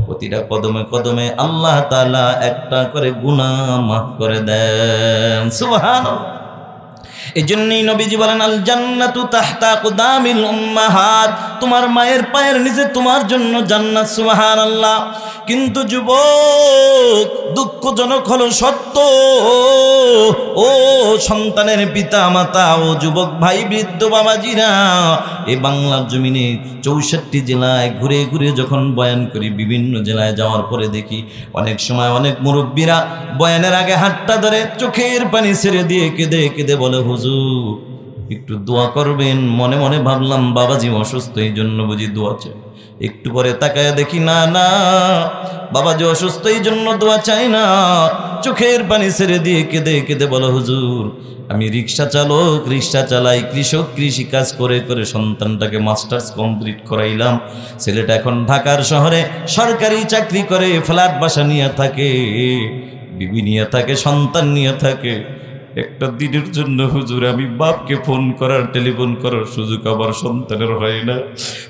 প্রতিটা কদমে কদমে আল্লাহ তাআলা একটা করে গুনাহ মাফ করে দেন। সুবহানাল্লাহ। এই জন্যই নবীজি বলেন আল জান্নাতু তাহতা আকদামিল উম্মাহাত, তোমার মায়ের পায়ের নিচে তোমার জন্য জান্নাত। সুবহানাল্লাহ। কিন্তু যুবক, দুঃখজনক হলো সত্য, ও সন্তানের পিতা মাতা, ও যুবক ভাই, বৃদ্ধ বাবাজিরা, এই বাংলার জমিনে 64 জেলায় ঘুরে ঘুরে যখন বয়ান করি, বিভিন্ন জেলায় যাওয়ার পরে দেখি অনেক সময় অনেক মুরব্বীরা বয়ানের আগে হাতটা ধরে চোখের পানি ছেড়ে দিয়ে কেঁদে কেঁদে বলে হুজুর একটু দোয়া করবেন। মনে মনে ভাবলাম বাবাজি অসুস্থ, এই জন্য বুঝি দোয়া চাই। একটু পরে তাকায় দেখি না না, বাবাজি অসুস্থ এই জন্য দোয়া চাই না। চোখের পানি ছেড়ে দিয়ে কেঁদে কেঁদে বলো হুজুর আমি রিক্সা চালক, রিক্সা চালাই, কৃষক, কৃষি কাজ করে করে সন্তানটাকে মাস্টার্স কমপ্লিট করাইলাম। ছেলেটা এখন ঢাকার শহরে সরকারি চাকরি করে, ফ্ল্যাট বাসা নিয়ে থাকে, বিবি নিয়ে থাকে, সন্তান নিয়ে থাকে। একটা দিনের জন্য হুজুর আমি বাপকে ফোন করার, টেলিফোন করার সুযোগ আমার সন্তানের হয় না।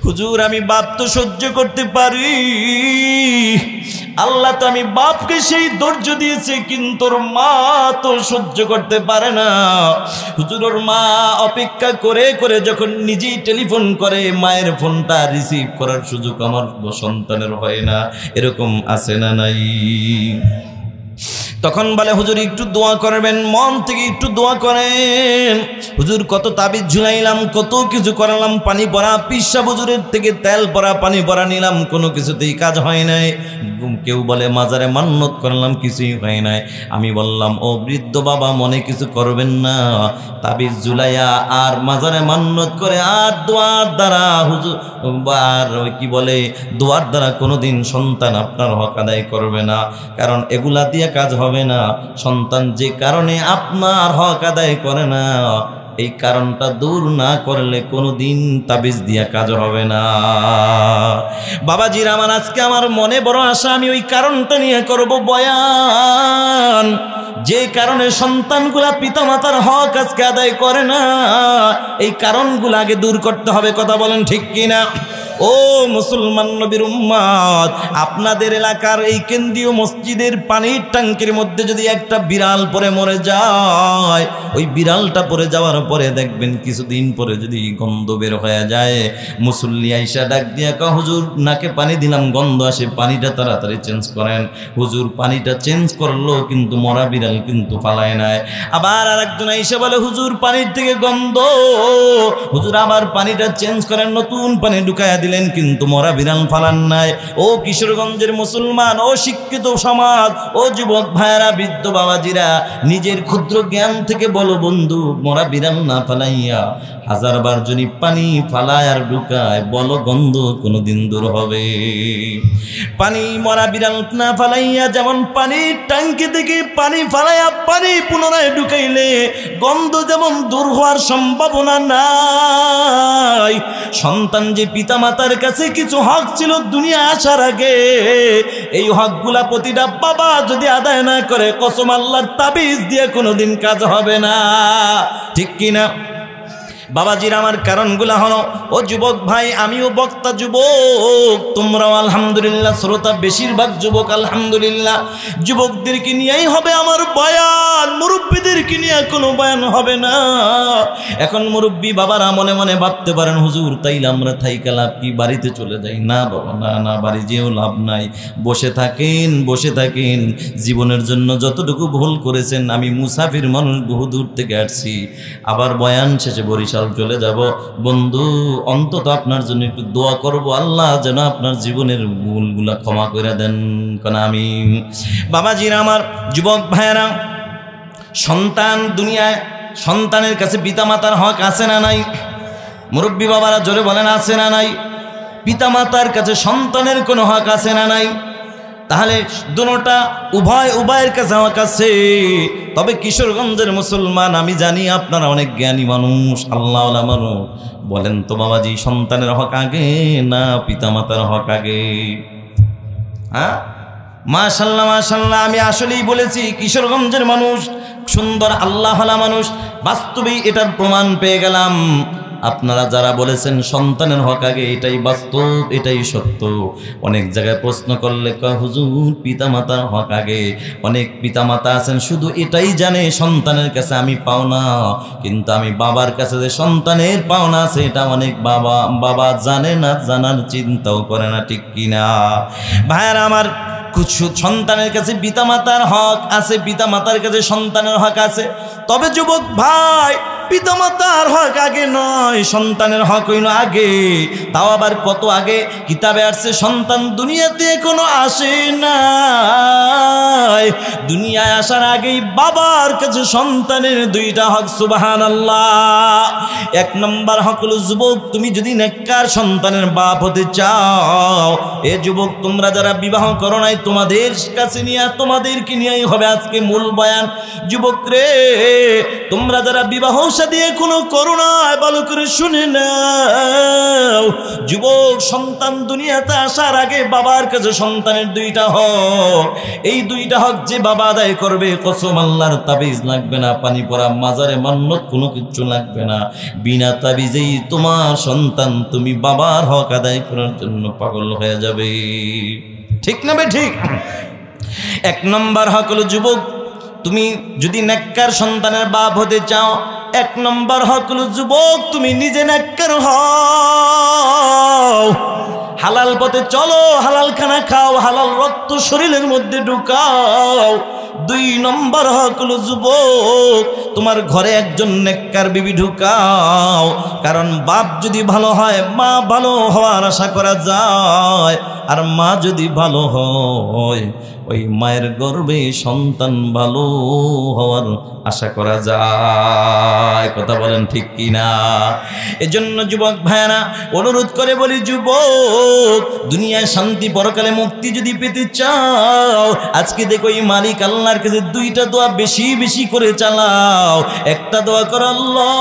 হুজুর আমি বাপ তো সহ্য করতে পারি, আল্লাহ তো আমি বাপকে সেই ধৈর্য দিয়েছে, কিন্তু ওর মা তো সহ্য করতে পারে না। হুজুর ওর মা অপেক্ষা করে করে যখন নিজেই টেলিফোন করে, মায়ের ফোনটা রিসিভ করার সুযোগ আমার সন্তানের হয় না। এরকম আছে না নাই? তখন বলে হুজুর একটু দোয়া করবেন, মন থেকে একটু দোয়া করেন। হুজুর কত তাবিজ ঝুলাইলাম, কত কিছু করালাম, পানি পড়া, পিসা হুজুরের থেকে তেল পড়া, পানি পড়া নিলাম, কোনো কিছুতেই কাজ হয় নাই। কেউ বলে মাজারে মান্নত করলাম, কিছুই হয় নাই। আমি বললাম ও বৃদ্ধ বাবা মনে কিছু করবেন না, তাবিজ ঝুলাইয়া আর মাজারে মান্নত করে আর দোয়ার দ্বারা হুজুর আর কি বলে দোয়ার দ্বারা কোনোদিন সন্তান আপনার হক আদায় করবে না। কারণ এগুলা দিয়ে কাজ হবে না। সন্তান যে কারণে আপনার হক আদায় করে না, এই কারণটা দূর না করলে কোনোদিন তাবিজ দিয়া কাজ হবে না। বাবাজির আমার, আজকে আমার মনে বড় আশা, আমি ওই কারণটা নিয়ে করব বয়ান, যে কারণে সন্তানগুলা পিতামাতার হক আজকে আদায় করে না, এই কারণগুলো আগে দূর করতে হবে। কথা বলেন ঠিক কিনা? ও মুসলমান নবীর উম্মত, আপনাদের এলাকার এই কেন্দ্রীয় মসজিদের পানির ট্যাঙ্কির মধ্যে যদি একটা বিড়াল পরে মরে যায়, ওই বিড়ালটা পরে যাওয়ার পরে দেখবেন কিছুদিন পরে যদি গন্ধ বের হয়ে যায়, মুসল্লি আইসা ডাক দিয়া কয়, হুজুর নাকে পানি দিলাম গন্ধ আসে, পানিটা তাড়াতাড়ি চেঞ্জ করেন। হুজুর পানিটা চেঞ্জ করলো কিন্তু মরা বিড়াল কিন্তু ফালায় নাই। আবার আরেকজন আইসা বলে, হুজুর পানির থেকে গন্ধ, হুজুর আবার পানিটা চেঞ্জ করেন, নতুন পানি ঢুকাইয়া দিলেন কিন্তু মরা বিড়াল ফালান নাই। ও কিশোরগঞ্জের মুসলমান, ও শিক্ষিত সমাজ, ও যুবক ভাইয়েরা, বৃদ্ধ বাবাজিরা, নিজের ক্ষুদ্র জ্ঞান থেকে বলো বন্ধু, মরা বিড়াল না ফালাইয়া হাজারবার যদি পানি ফালায় আর ঢুকায়, বলো গন্ধ কোনোদিন দূর হবে? পানি মরা বিড়াল না ফালাইয়া, যেমন পানির ট্যাঙ্কি থেকে পানি ফালাইয়া পানি পুনরায় ঢুকাইলে গন্ধ যেমন দূর হওয়ার সম্ভাবনা নাই, সন্তান যে পিতামাতার কাছে কিছু হক ছিল দুনিয়া আসার আগে, এই হকগুলা প্রতিটা বাবা যদি আদায় না করে, কসম আল্লাহর, তাবিজ দিয়ে কোনোদিন কাজ হবে না। ঠিক কিনা বাবাজির আমার? কারণগুলা হলো, ও যুবক ভাই, আমিও বক্তা যুবক, তোমরাও আলহামদুলিল্লাহ শ্রোতা, বেশিরভাগ যুবক আলহামদুলিল্লাহ। যুবকদেরকে নিয়েই হবে আমার বয়ান, মুরব্বীদেরকে নিয়ে কোনো বয়ান হবে না। এখন মুরব্বী বাবারা মনে মনে ভাবতে পারেন, হুজুর তাইলে আমরা থাইকা লাভ কি, বাড়িতে চলে যাই? না বাবা, না না, বাড়ি যেও লাভ নাই, বসে থাকেন, বসে থাকেন। জীবনের জন্য যতটুকু ভুল করেছেন, আমি মুসাফির মানুষ, বহু দূর থেকে আসছি, আবার বয়ান শেষে বরিশাল চলে যাব। বন্ধু, অন্তত আপনার জন্য একটু দোয়া করব, আল্লাহ যেন আপনার জীবনের ভুলগুলা ক্ষমা করে দেন। কারণ আমি বাবাজির আমার, যুবক ভাইয়েরা, সন্তান দুনিয়ায়, সন্তানের কাছে পিতামাতার হক আছে না নাই? মুরব্বী বাবারা জোরে বলেন, আছে না নাই? পিতামাতার কাছে সন্তানের কোনো হক আছে না নাই? তাহলে দুটোটা উভয়ের কাছে হক আছে। তবে কিশোরগঞ্জের মুসলমান, আমি জানি আপনারা অনেক জ্ঞানী মানুষ, আল্লাহওয়ালা মানুষ, বলেন তো বাবাজি, সন্তানের হক আগে না পিতামাতার হক আগে? হ্যাঁ, মাশাল্লাহ মাশাল্লাহ, আমি আসলেই বলেছি কিশোরগঞ্জের মানুষ সুন্দর, আল্লাহওয়ালা মানুষ, বাস্তবেই এটার প্রমাণ পেয়ে গেলাম। আপনারা যারা বলেছেন সন্তানের হক আগে, এটাই বাস্তব, এটাই সত্য। অনেক জায়গায় প্রশ্ন করলে কয়, হুজুর পিতামাতার হক আগে। অনেক পিতামাতা আছেন শুধু এটাই জানে, সন্তানের কাছে আমি পাওনা, কিন্তু আমি বাবার কাছে যে সন্তানের পাওনা আছে, এটা অনেক বাবা জানে না, জানার চিন্তাও করে না। ঠিক কিনা ভাইয়ারা আমার? কিছু সন্তানের কাছে পিতামাতার হক আছে, পিতামাতার কাছে সন্তানের হক আছে। তবে যুবক ভাই, পিতামাতার হক আগে নয়, সন্তানের হক হইল আগে। তাও আবার কত আগে? কিতাবে আসছে, সন্তান দুনিয়াতে এখনো আসে না, দুনিয়ায় আসার আগেই বাবার কাছে সন্তানের দুইটা হক। সুবহানাল্লাহ। এক নম্বর হক হলো, যুবক তুমি যদি নেককার সন্তানের বাপ হতে চাও, এ যুবক তোমরা যারা বিবাহ করো নাই, তোমাদের কাছে নিয়ে, তোমাদেরকে নিয়েই হবে আজকে মূল বয়ান। যুবক রে, তোমরা যারা বিবাহ দিয়ে কোনো করোনা, ভালো করে শুনে নাও। যুবক, সন্তান দুনিয়াতে আসার আগে বাবার কাছে সন্তানের দুইটা হক। এই দুইটা হক যে বাবা আদায় করবে, কসম আল্লাহর, তাবিজ লাগবে না, পানি পড়া মাজারে মান্নত কোনো কিছু লাগবে না। বিনা তাবিজেই তোমার সন্তান, তুমি বাবার হক আদায় করার জন্য পাগল হয়ে যাবে। ঠিক না ভাই? ঠিক। এক নম্বর হক হলো, যুবক তুমি যদি নেককার সন্তানের বাপ হতে চাও, এক নম্বর হক হলো, যুবক তুমি নিজে নেককার হও, হালাল পথে চলো, হালাল খানা খাও, হালাল রক্ত শরীরের মধ্যে ঢুকাও। দুই নম্বর হক হলো, যুবক তোমার ঘরে একজন নেককার বিবি ঢুকাও, কারণ বাপ যদি ভালো হয়, মা ভালো হওয়ার আশা করা যায়, আর মা যদি ভালো হয়, ওই মায়ের গর্ভে সন্তান ভালো হওয়ার আশা করা যায়। কথা বলেন ঠিক কিনা? এজন্য যুবক ভাইয়েরা, অনুরোধ করে বলি, যুবক দুনিয়ায় শান্তি, পরকালে মুক্তি যদি পেতে চাও, আজকে দেখো এই মালিক আল্লাহ আল্লাহর কাছে দুইটা দোয়া বেশি বেশি করে চালাও। একটা দোয়া করো, আল্লাহ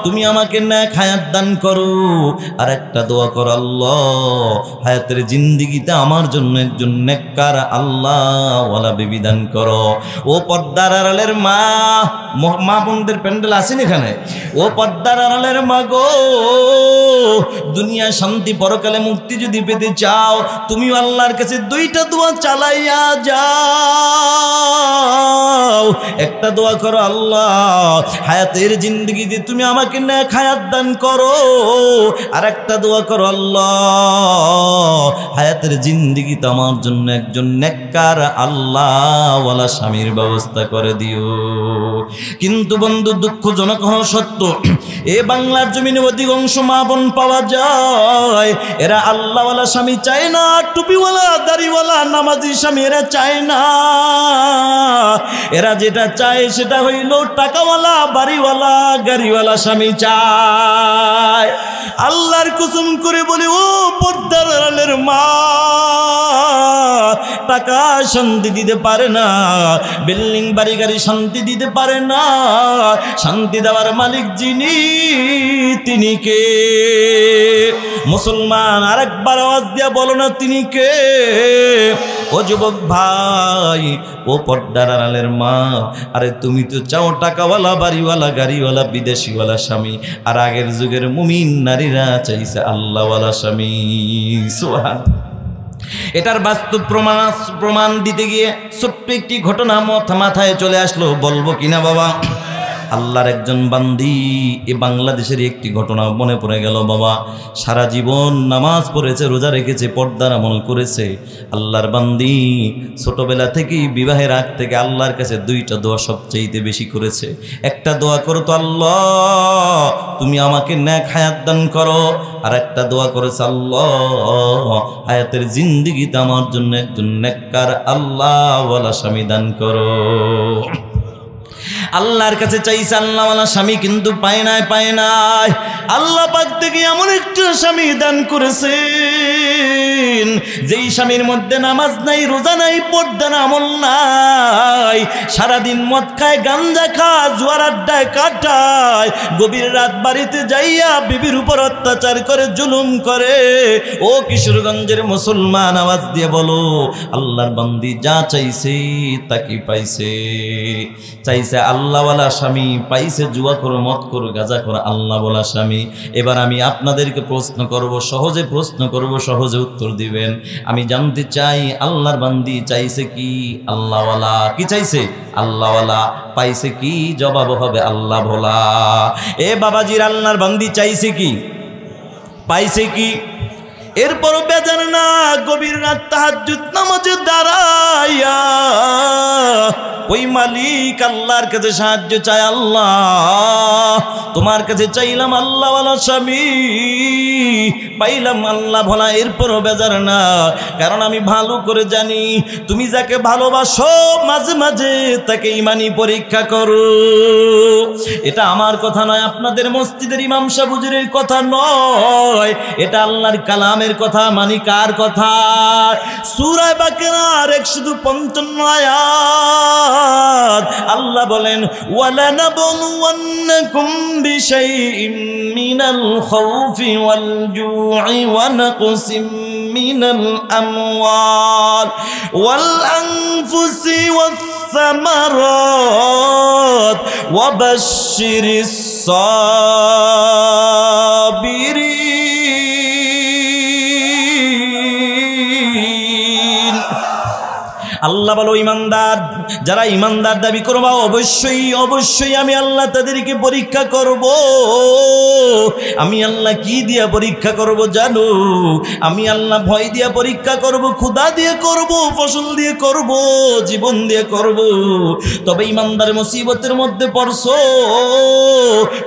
তুমি আমাকে নেক হায়াত দান করো। আর একটা দোয়া করো, আল্লাহ হায়াতের জিন্দেগিতে আমার জন্য একজন নেককার আল্লাহ ওয়ালা বিবি দান করো। ও পর্দার আড়ালের মা, মা বোনদের প্যান্ডেল আছেন এখানে? ও পর্দার আড়ালের মা গো, দুনিয়া শান্তি পরকালে মুক্তি যদি পেতে চাও, তুমি আল্লাহর কাছে দুইটা দোয়া চালাইয়া যাও। একটা দোয়া করো, আল্লাহ হায়াতের জিন্দেগিতে তুমি আমাকে নেক হায়াত দান করো। আর একটা দোয়া করো, আল্লাহ হায়াতের জিন্দেগিতে আমার জন্য একজন নেককার আল্লাহ ওয়ালা স্বামীর ব্যবস্থা করে দিও। কিন্তু বন্ধু, দুঃখজনক হওয়া সত্য, এ বাংলার জমিনে অধিকাংশ মা বোন পাওয়া যায়, এরা আল্লাহওয়ালা স্বামী চায় না, টুপিওয়ালা দাড়িওয়ালা নামাজি স্বামী এরা চায় না। এরা যেটা চায় সেটা হইল টাকাওয়ালা বাড়িওয়ালা গাড়িওয়ালা স্বামী চায়। আল্লাহর কসম করে বলি, ও পর্দার আড়ালের মা, টাকা শান্তি দিতে পারে না, বিল্ডিং বাড়ি গাড়ি শান্তি দিতে পারে না। শান্তি দেওয়ার মালিক যিনি, তিনি কে? মুসলমান আরেকবার আওয়াজ দিয়া বলো না, তিনি কে? ও যুবক ভাই, ও পর্দার আড়ালের মা, আরে তুমি তো চাও টাকাওয়ালা বাড়িওয়ালা গাড়িওয়ালা বিদেশিওয়ালা স্বামী, আর আগের যুগের মুমিন নারীরা চাইছে আল্লাহওয়ালা স্বামী। সুবহানাল্লাহ। এটার বাস্তব প্রমাণ দিতে গিয়ে ছোট্ট একটি ঘটনা মাথায় চলে আসলো, বলবো কিনা বাবা? আল্লাহর একজন বান্দি, এ বাংলাদেশের একটি ঘটনা মনে পড়ে গেল বাবা। সারা জীবন নামাজ পড়েছে, রোজা রেখেছে, পর্দার আমল করেছে। আল্লাহর বান্দি ছোটবেলা থেকেই বিবাহের আগ থেকে আল্লাহর কাছে দুইটা দোয়া সবচেয়ে বেশি করেছে। একটা দোয়া করো তো, আল্লাহ তুমি আমাকে নেক হায়াত দান করো। আর একটা দোয়া করেছে, আল্লাহ হায়াতের জিন্দেগিতে আমার জন্য একজন নেককার আল্লাহ ওয়ালা স্বামী দান করো। আল্লাহর কাছে চাইছে আল্লাহওয়ালা স্বামী, কিন্তু পায় নাই। আল্লাহ পাক থেকে এমন একটা স্বামী দান করেছেন, যেই স্বামীর মধ্যে নামাজ নাই, রোজা নাই, পর্দার আমল নাই, সারাদিন মদ খায়, গাঞ্জা খায়, জুয়ার আড্ডায় কাটায়, গভীর রাত বাড়িতে যাইয়া বিবির উপর অত্যাচার করে, জুলুম করে। ও কিশোরগঞ্জের মুসলমান, আওয়াজ দিয়ে বলো, আল্লাহর বান্দি যা চাইছে তা কি পাইছে? চাইছে আল্লাহওয়ালা স্বামী, পাইছে জুয়া করো, মদ করো, গাঁজা করো, আল্লাহওয়ালা স্বামী। এবার আমি আপনাদেরকে প্রশ্ন করব, সহজে প্রশ্ন করব, সহজে উত্তর দিবেন। আমি জানতে চাই, আল্লাহর বান্দি চাইছে কি? আল্লাহওয়ালা। কি চাইছে? আল্লাহওয়ালা। পাইছে কি? জবাব হবে আল্লাহ ভোলা। এ বাবাজির, আল্লাহর বান্দি চাইছে কি? পাইছে কি? এরপরও বেজান না, গভীর রাত তাহাজ্জুদ নামাজে দাঁড়াইয়া ওই মালিক আল্লাহর কাছে সাহায্য চায়। আল্লাহ তোমার কাছে চাইলাম আল্লাহওয়ালা স্বামী, পাইলাম আল্লাহ ভোলা। এরপরও বেজার না, কারণ আমি ভালো করে জানি তুমি যাকে ভালোবাসো মাঝে মাঝে তাকে ইমানি পরীক্ষা করো। এটা আমার কথা নয়, আপনাদের মসজিদের ইমাম সাহেব হুজুরের কথা নয়, এটা আল্লাহর কালামের কথা। মানি কার কথা? সূরা বাকারার 155 আয়াত আল্লাহ বলেন, ওয়ালানাবলুওয়ান্নাকুম বিশাইইম মিনাল খাউফি ওয়াল জু'i ওয়া নাকসিম মিনাল আমওয়াল ওয়াল আনফুসি ওয়াস সামারাত ওয়া বাশশিরিস সাবিরিন। আল্লাহ বলো, ইমানদার যারা ইমানদার দাবি করবা, অবশ্যই অবশ্যই আমি আল্লাহ তাদেরকে পরীক্ষা করব। আমি আল্লাহ কি দিয়া পরীক্ষা করব জানো? আমি আল্লাহ ভয় দিয়া পরীক্ষা করব, ক্ষুধা দিয়ে করব, ফসল দিয়ে করব, জীবন দিয়ে করব। তবে ইমানদার মুসিবতের মধ্যে পড়ছো,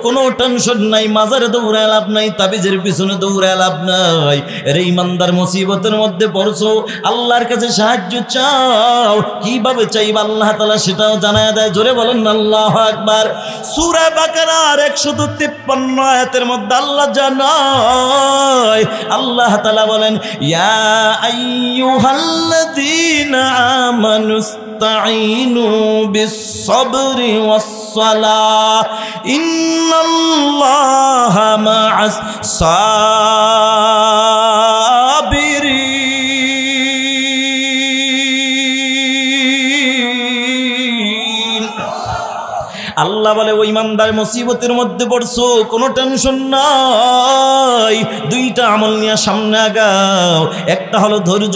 কোনো টেনশন নাই, মাজারে দৌড়ায় লাভ নাই, তাবিজের পিছনে দৌড়ায় লাভ নাই। আরে ইমানদার মুসিবতের মধ্যে পড়ছো, আল্লাহর কাছে সাহায্য চাও। চাও, কিভাবে চাইবা আল্লাহ তাআলা সেটাও জানায় দেয়। জোরে বলেন আল্লাহু আকবার। সূরা বাকারার 153 আয়াতের মধ্যে আল্লাহ জানায়, আল্লাহ তাআলা বলেন, ইয়া আইয়ুহাল্লাযীনা আমানুস্তাঈনু বিস-সাবরি ওয়াস-সালাহ ইন্নাল্লাহা মা'আস সাবিরিন। আল্লাহ বলে, ওই ইমানদার মুসিবতের মধ্যে পড়ছো, কোনো টেনশন নাই, দুইটা আমল নিয়ে সামনে আগাও। একটা হলো ধৈর্য,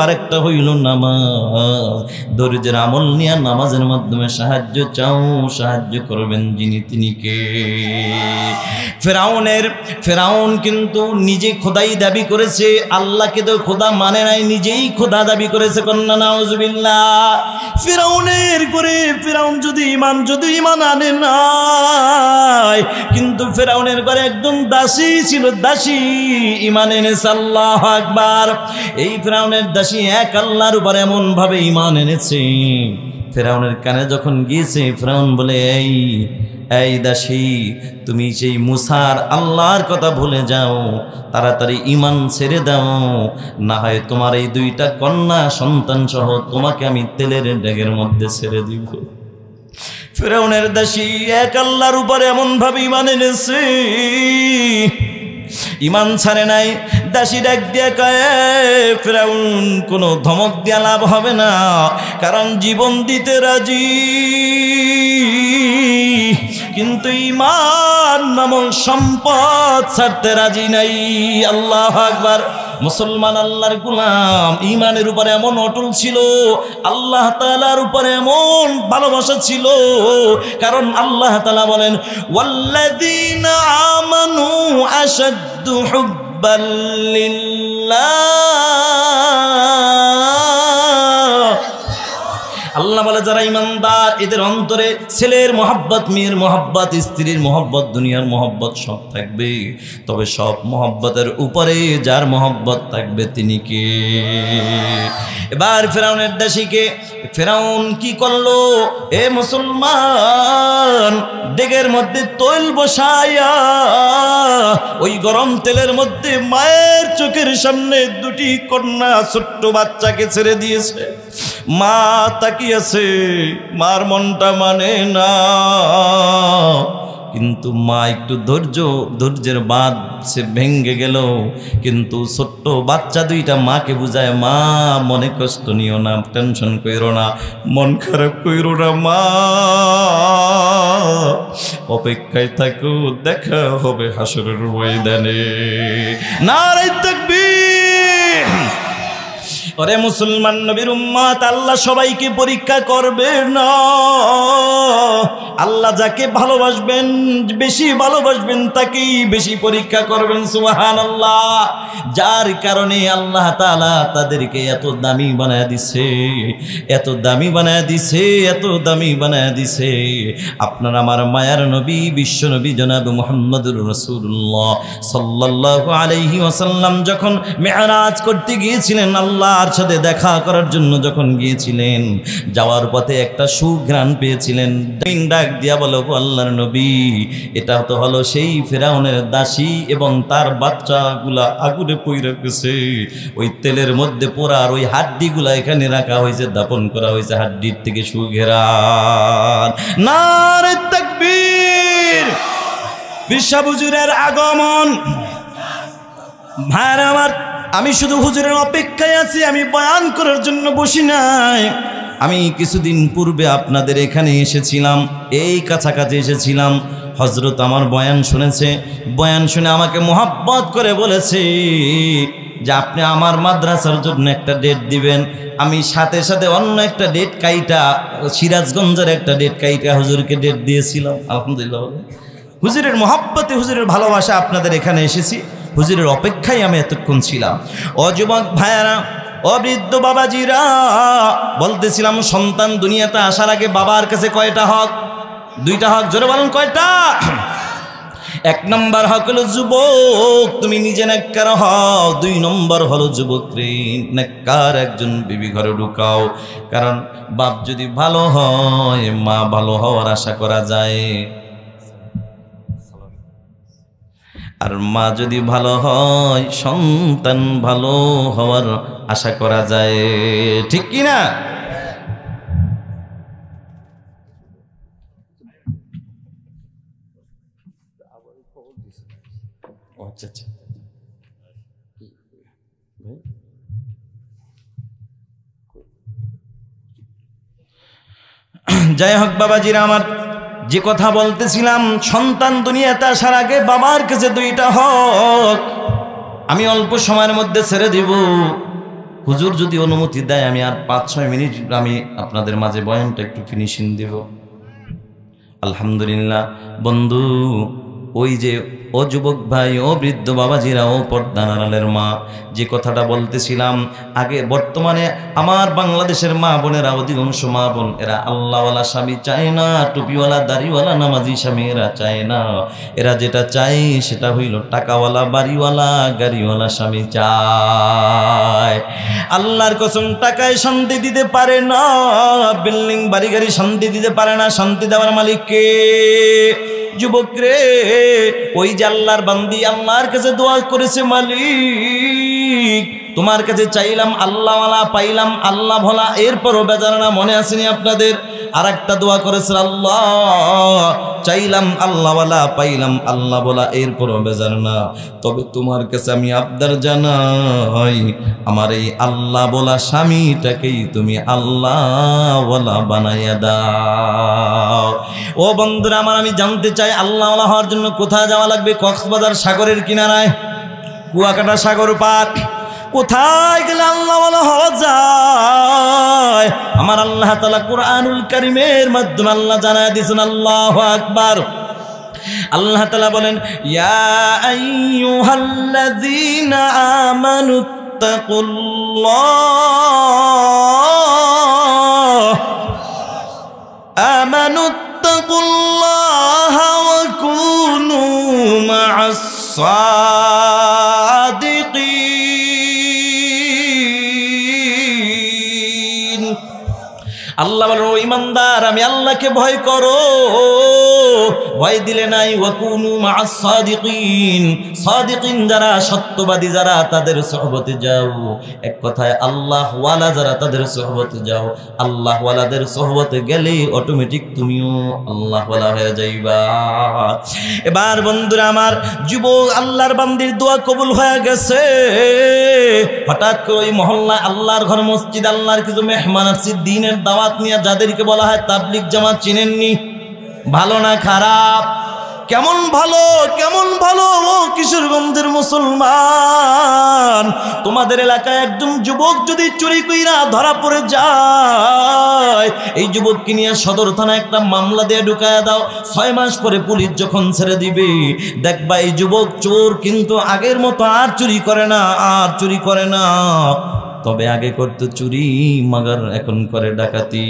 আর একটা হইল নামাজ। ধৈর্যের আমল নিয়ে নামাজের মাধ্যমে সাহায্য চাও, সাহায্য করবেন যিনি তিনি কে? ফেরাউন কিন্তু নিজে খোদাই দাবি করেছে, আল্লাহকে তো খোদা মানে নাই, নিজেই খোদা দাবি করেছে। কন্যা নাউজুবিল্লাহ। ফেরাউনের করে ফেরাউন যদি ইমান আনে নাই, কিন্তু ফেরাউনের ঘরে একজন দাসী ছিল, দাসী ইমান এনেছে। আল্লাহু আকবার। এই ফেরাউনের দাসী এক আল্লাহর উপর এমন ভাবে ইমান এনেছে, ফেরাউনের কানে যখন গিয়েছে, ফেরাউন বলে, এই দাসী, তুমি সেই মুসার আল্লাহর কথা ভুলে যাও, তাড়াতাড়ি ইমান ছেড়ে দাও, না হয় তোমার এই দুইটা কন্যা সন্তান সহ তোমাকে আমি তেলের ডেগের মধ্যে ছেড়ে দিব। ফেরাউনের দাসী এক আল্লাহর উপরে এমন ভাবে ইমান এনেছে, ইমান ছাড়ে নাই। দাসী ডাক দিয়ে কয়, ফেরাউন, কোনো ধমক দিয়া লাভ হবে না, কারণ জীবন দিতে রাজি, কিন্তু ইমান নামক সম্পদ ছাড়তে রাজি নাই। আল্লাহু আকবার। মুসলমান আল্লাহর গোলাম ইমানের উপরে এমন অটল ছিল, আল্লাহ তাআলার উপরে এমন ভালোবাসা ছিল, কারণ আল্লাহ তাআলা বলেন, ওয়াল্লাযীনা আমানু আশাদ্দু হুব্বাল লিল্লাহ। আল্লাহ বলে, যারা ইমানদার এদের অন্তরে ছেলের মোহাব্বত, মেয়ের মোহাব্বত, স্ত্রীর মোহাব্বত, দুনিয়ার মোহাব্বত সব থাকবে, তবে সব মোহাব্বতের উপরে যার মোহাব্বত থাকবে তিনি কে? এবার ফেরাউনের দাসীকে ফেরাউন কি করলো? এ মুসলমান, ডেগের মধ্যে তৈল বসায়া ওই গরম তেলের মধ্যে মায়ের চোখের সামনে দুটি কন্যা ছোট্ট বাচ্চাকে ছেড়ে দিয়েছে। মা তাকিয়েছে, মার মনটা মানে না, কিন্তু মা একটু ধৈর্যের বাঁধ সে ভেঙ্গে গেল, কিন্তু ছোট্ট বাচ্চা দুইটা মাকে বুঝায়, মা মনে কষ্ট নিও না, টেনশন কইরো না, মন খারাপ কইরো না, মা অপেক্ষায় থাকো, দেখা হবে হাসরের ময়দানে। নারে তাকবীর। ওরে মুসলমান নবীর উম্মত, আল্লাহ সবাইকে পরীক্ষা করবে না। আল্লাহ যাকে ভালোবাসবেন, বেশি ভালোবাসবেন, তাকেই বেশি পরীক্ষা করবেন। সুবহানাল্লাহ। যার কারণে আল্লাহ তাআলা তাদেরকে এত দামি বানায় দিছে, এত দামি বানায় দিছে, এত দামি বানায় দিছে। আপনার আমার মায়ার নবী, বিশ্ব নবী জনাব মুহাম্মদুর রাসূলুল্লাহ সাল্লাল্লাহু আলাইহি ওয়াসাল্লাম যখন মেরাজ করতে গিয়েছিলেন, আল্লাহর সাথে দেখা করার জন্য যখন গিয়েছিলেন, যাওয়ার পথে একটা সুঘ্রাণ পেয়েছিলেন। ডাক দিয়া বলো, আল্লাহর নবী, এটা তো হলো সেই ফেরাউনের দাসী এবং তার বাচ্চাগুলা আগুনে পুড়ে গেছে, ওই তেলের মধ্যে পোড়ার ওই হাড্ডিগুলা এখানে রাখা হয়েছে, দাপন করা হয়েছে, হাড্ডির থেকে সুঘ্রাণ। নারে তাকবীর। বিশ্ব হুজুরের আগমন। ভাইরা আমার, আমি শুধু হুজুরের অপেক্ষায় আছি, আমি বয়ান করার জন্য বসি নাই। আমি কিছুদিন পূর্বে আপনাদের এখানে এসেছিলাম, এই কাছাকাছি এসেছিলাম। হযরত আমার বয়ান শুনেছে, বয়ান শুনে আমাকে মোহাব্বত করে বলেছে যে আপনি আমার মাদ্রাসার জন্য একটা ডেট দিবেন। আমি সাথে সাথে অন্য একটা ডেট কাইটা, সিরাজগঞ্জের একটা ডেট কাইটা হুজুরকে ডেট দিয়েছিলাম। আলহামদুলিল্লাহ, হুজুরের মোহাব্বতে, হুজুরের ভালোবাসা আপনাদের এখানে এসেছি, হুজুরের অপেক্ষায় আমি এতক্ষণ ছিলাম। ও যুবক ভাইয়ারা, ও বৃদ্ধ বাবাজিরা, বলতেছিলাম সন্তান দুনিয়াতে আসার আগে বাবার কাছে কয়টা হক? দুইটা হক। জোরে বলুন, কয়টা? এক নম্বর হক হলো যুবক তুমি নিজে নেককার হও, 2 নম্বর হলো যুবক রে নেককার একজন বিবি ঘরে ঢুকাও। কারণ বাপ যদি ভালো হয় মা ভালো হওয়ার আশা করা যায়, আর মা যদি ভালো হয় সন্তান ভালো হওয়ার আশা করা যায়, ঠিক কি না? আচ্ছা আচ্ছা, যাই হোক বাবাজিরা আমার, যে কথা বলতেছিলাম সন্তান দুনিয়াতে আসার আগে বাবার কাছে 2টা হক আমি অল্প সময়ের মধ্যে ছেড়ে দিব। হুজুর যদি অনুমতি দেয় আমি আর 5-6 মিনিট আমি আপনাদের মাঝে বয়ানটা একটু ফিনিশিং দেব। আলহামদুলিল্লাহ বন্ধু, ওই যে ও যুবক ভাই, ও বৃদ্ধ বাবাজিরা, ও পর্দার আড়ালের মা, যে কথাটা বলতেছিলাম আগে, বর্তমানে আমার বাংলাদেশের মা বোনেরা, অধিকাংশ মা বোন এরা আল্লাহওয়ালা স্বামী চায় না, টুপিওয়ালা দাড়িওয়ালা নামাজি স্বামী এরা চায় না। এরা যেটা চায় সেটা হইল টাকাওয়ালা বাড়িওয়ালা গাড়িওয়ালা স্বামী চায়। আল্লাহর কসম টাকায় শান্তি দিতে পারে না, বিল্ডিং বাড়ি গাড়ি শান্তি দিতে পারে না, শান্তি দেওয়ার মালিক কে? যুবক রে, ওই যে আল্লাহর বান্দি আল্লাহর কাছে দোয়া করেছে, মালিক তোমার কাছে চাইলাম আল্লাহওয়ালা, পাইলাম আল্লাহ ভোলা, এরপরও বেজার না, মনে আসেনি আপনাদের? আর একটা দোয়া করেছে, আল্লাহ চাইলাম আল্লাহওয়ালা, পাইলাম আল্লাহ বলা, এরপরও বেজার না। তবে তোমার কাছে আমি আবদার জানাই, আমার এই আল্লাহ বলা স্বামীটাকেই তুমি আল্লাহওয়ালা বানাইয়া দাও। ও বন্ধুরা আমার, আমি জানতে চাই আল্লাহওয়ালা হওয়ার জন্য কোথায় যাওয়া লাগবে? কক্সবাজার সাগরের কিনারায়, কুয়াকাটা সাগর পার, কোথায় গেলে আল্লাহওয়ালা হওয়া যায়? আমার আল্লাহ তাআলা কুরআনুল কারীমের মাধ্যমে আল্লাহ জানায় দিয়েছেন। আল্লাহু আকবার। আল্লাহ তাআলা বলেন, ইয়া আইয়ুহাল্লাযীনা আমানুত্তাকুল্লাহ ওয়া কুনু মা'আস সাদিকিন। আল্লাহ বলেন, ও ইমানদার আমি আল্লাহকে ভয় করো, ভয় দিলে নাই ওয়াকুনু মা'আস সাদিকিন, সাদিকিন যারা সত্যবাদী যারা তাদের সোহবতে যাও। এক কথায় আল্লাহ ওয়ালা যারা তাদের সোহবতে যাও। আল্লাহ ওয়ালাদের সোহবতে গেলে অটোমেটিক তুমিও আল্লাহ ওয়ালা হয়ে যাইবা। এবার বন্ধুরা আমার, যুবক আল্লাহর বান্দির দোয়া কবুল হয়ে গেছে। হঠাৎ করে ওই মহল্লা আল্লাহর ঘর মসজিদ, আল্লাহর কিছু মেহমান আসছে দ্বীনের দাওয়াত নিয়ে, যাদেরকে বলা হয় তাবলীগ জামাত, চিনেননি? ভালো না খারাপ? কেমন ভালো, কেমন ভালো ও কিশোরগঞ্জের মুসলমান, তোমাদের এলাকায় একজন যুবক যদি চুরি কইরা ধরা পড়ে যায়, এই যুবককে নিয়ে সদর থানায় একটা মামলা দিয়ে ঢুকায়া দাও। 6 মাস পরে পুলিশ যখন ছেড়ে দিবে, দেখবা এই যুবক চোর কিন্তু আগের মতো আর চুরি করে না, আর চুরি করে না। তবে আগে করতো চুরি, মাগার এখন করে ডাকাতি।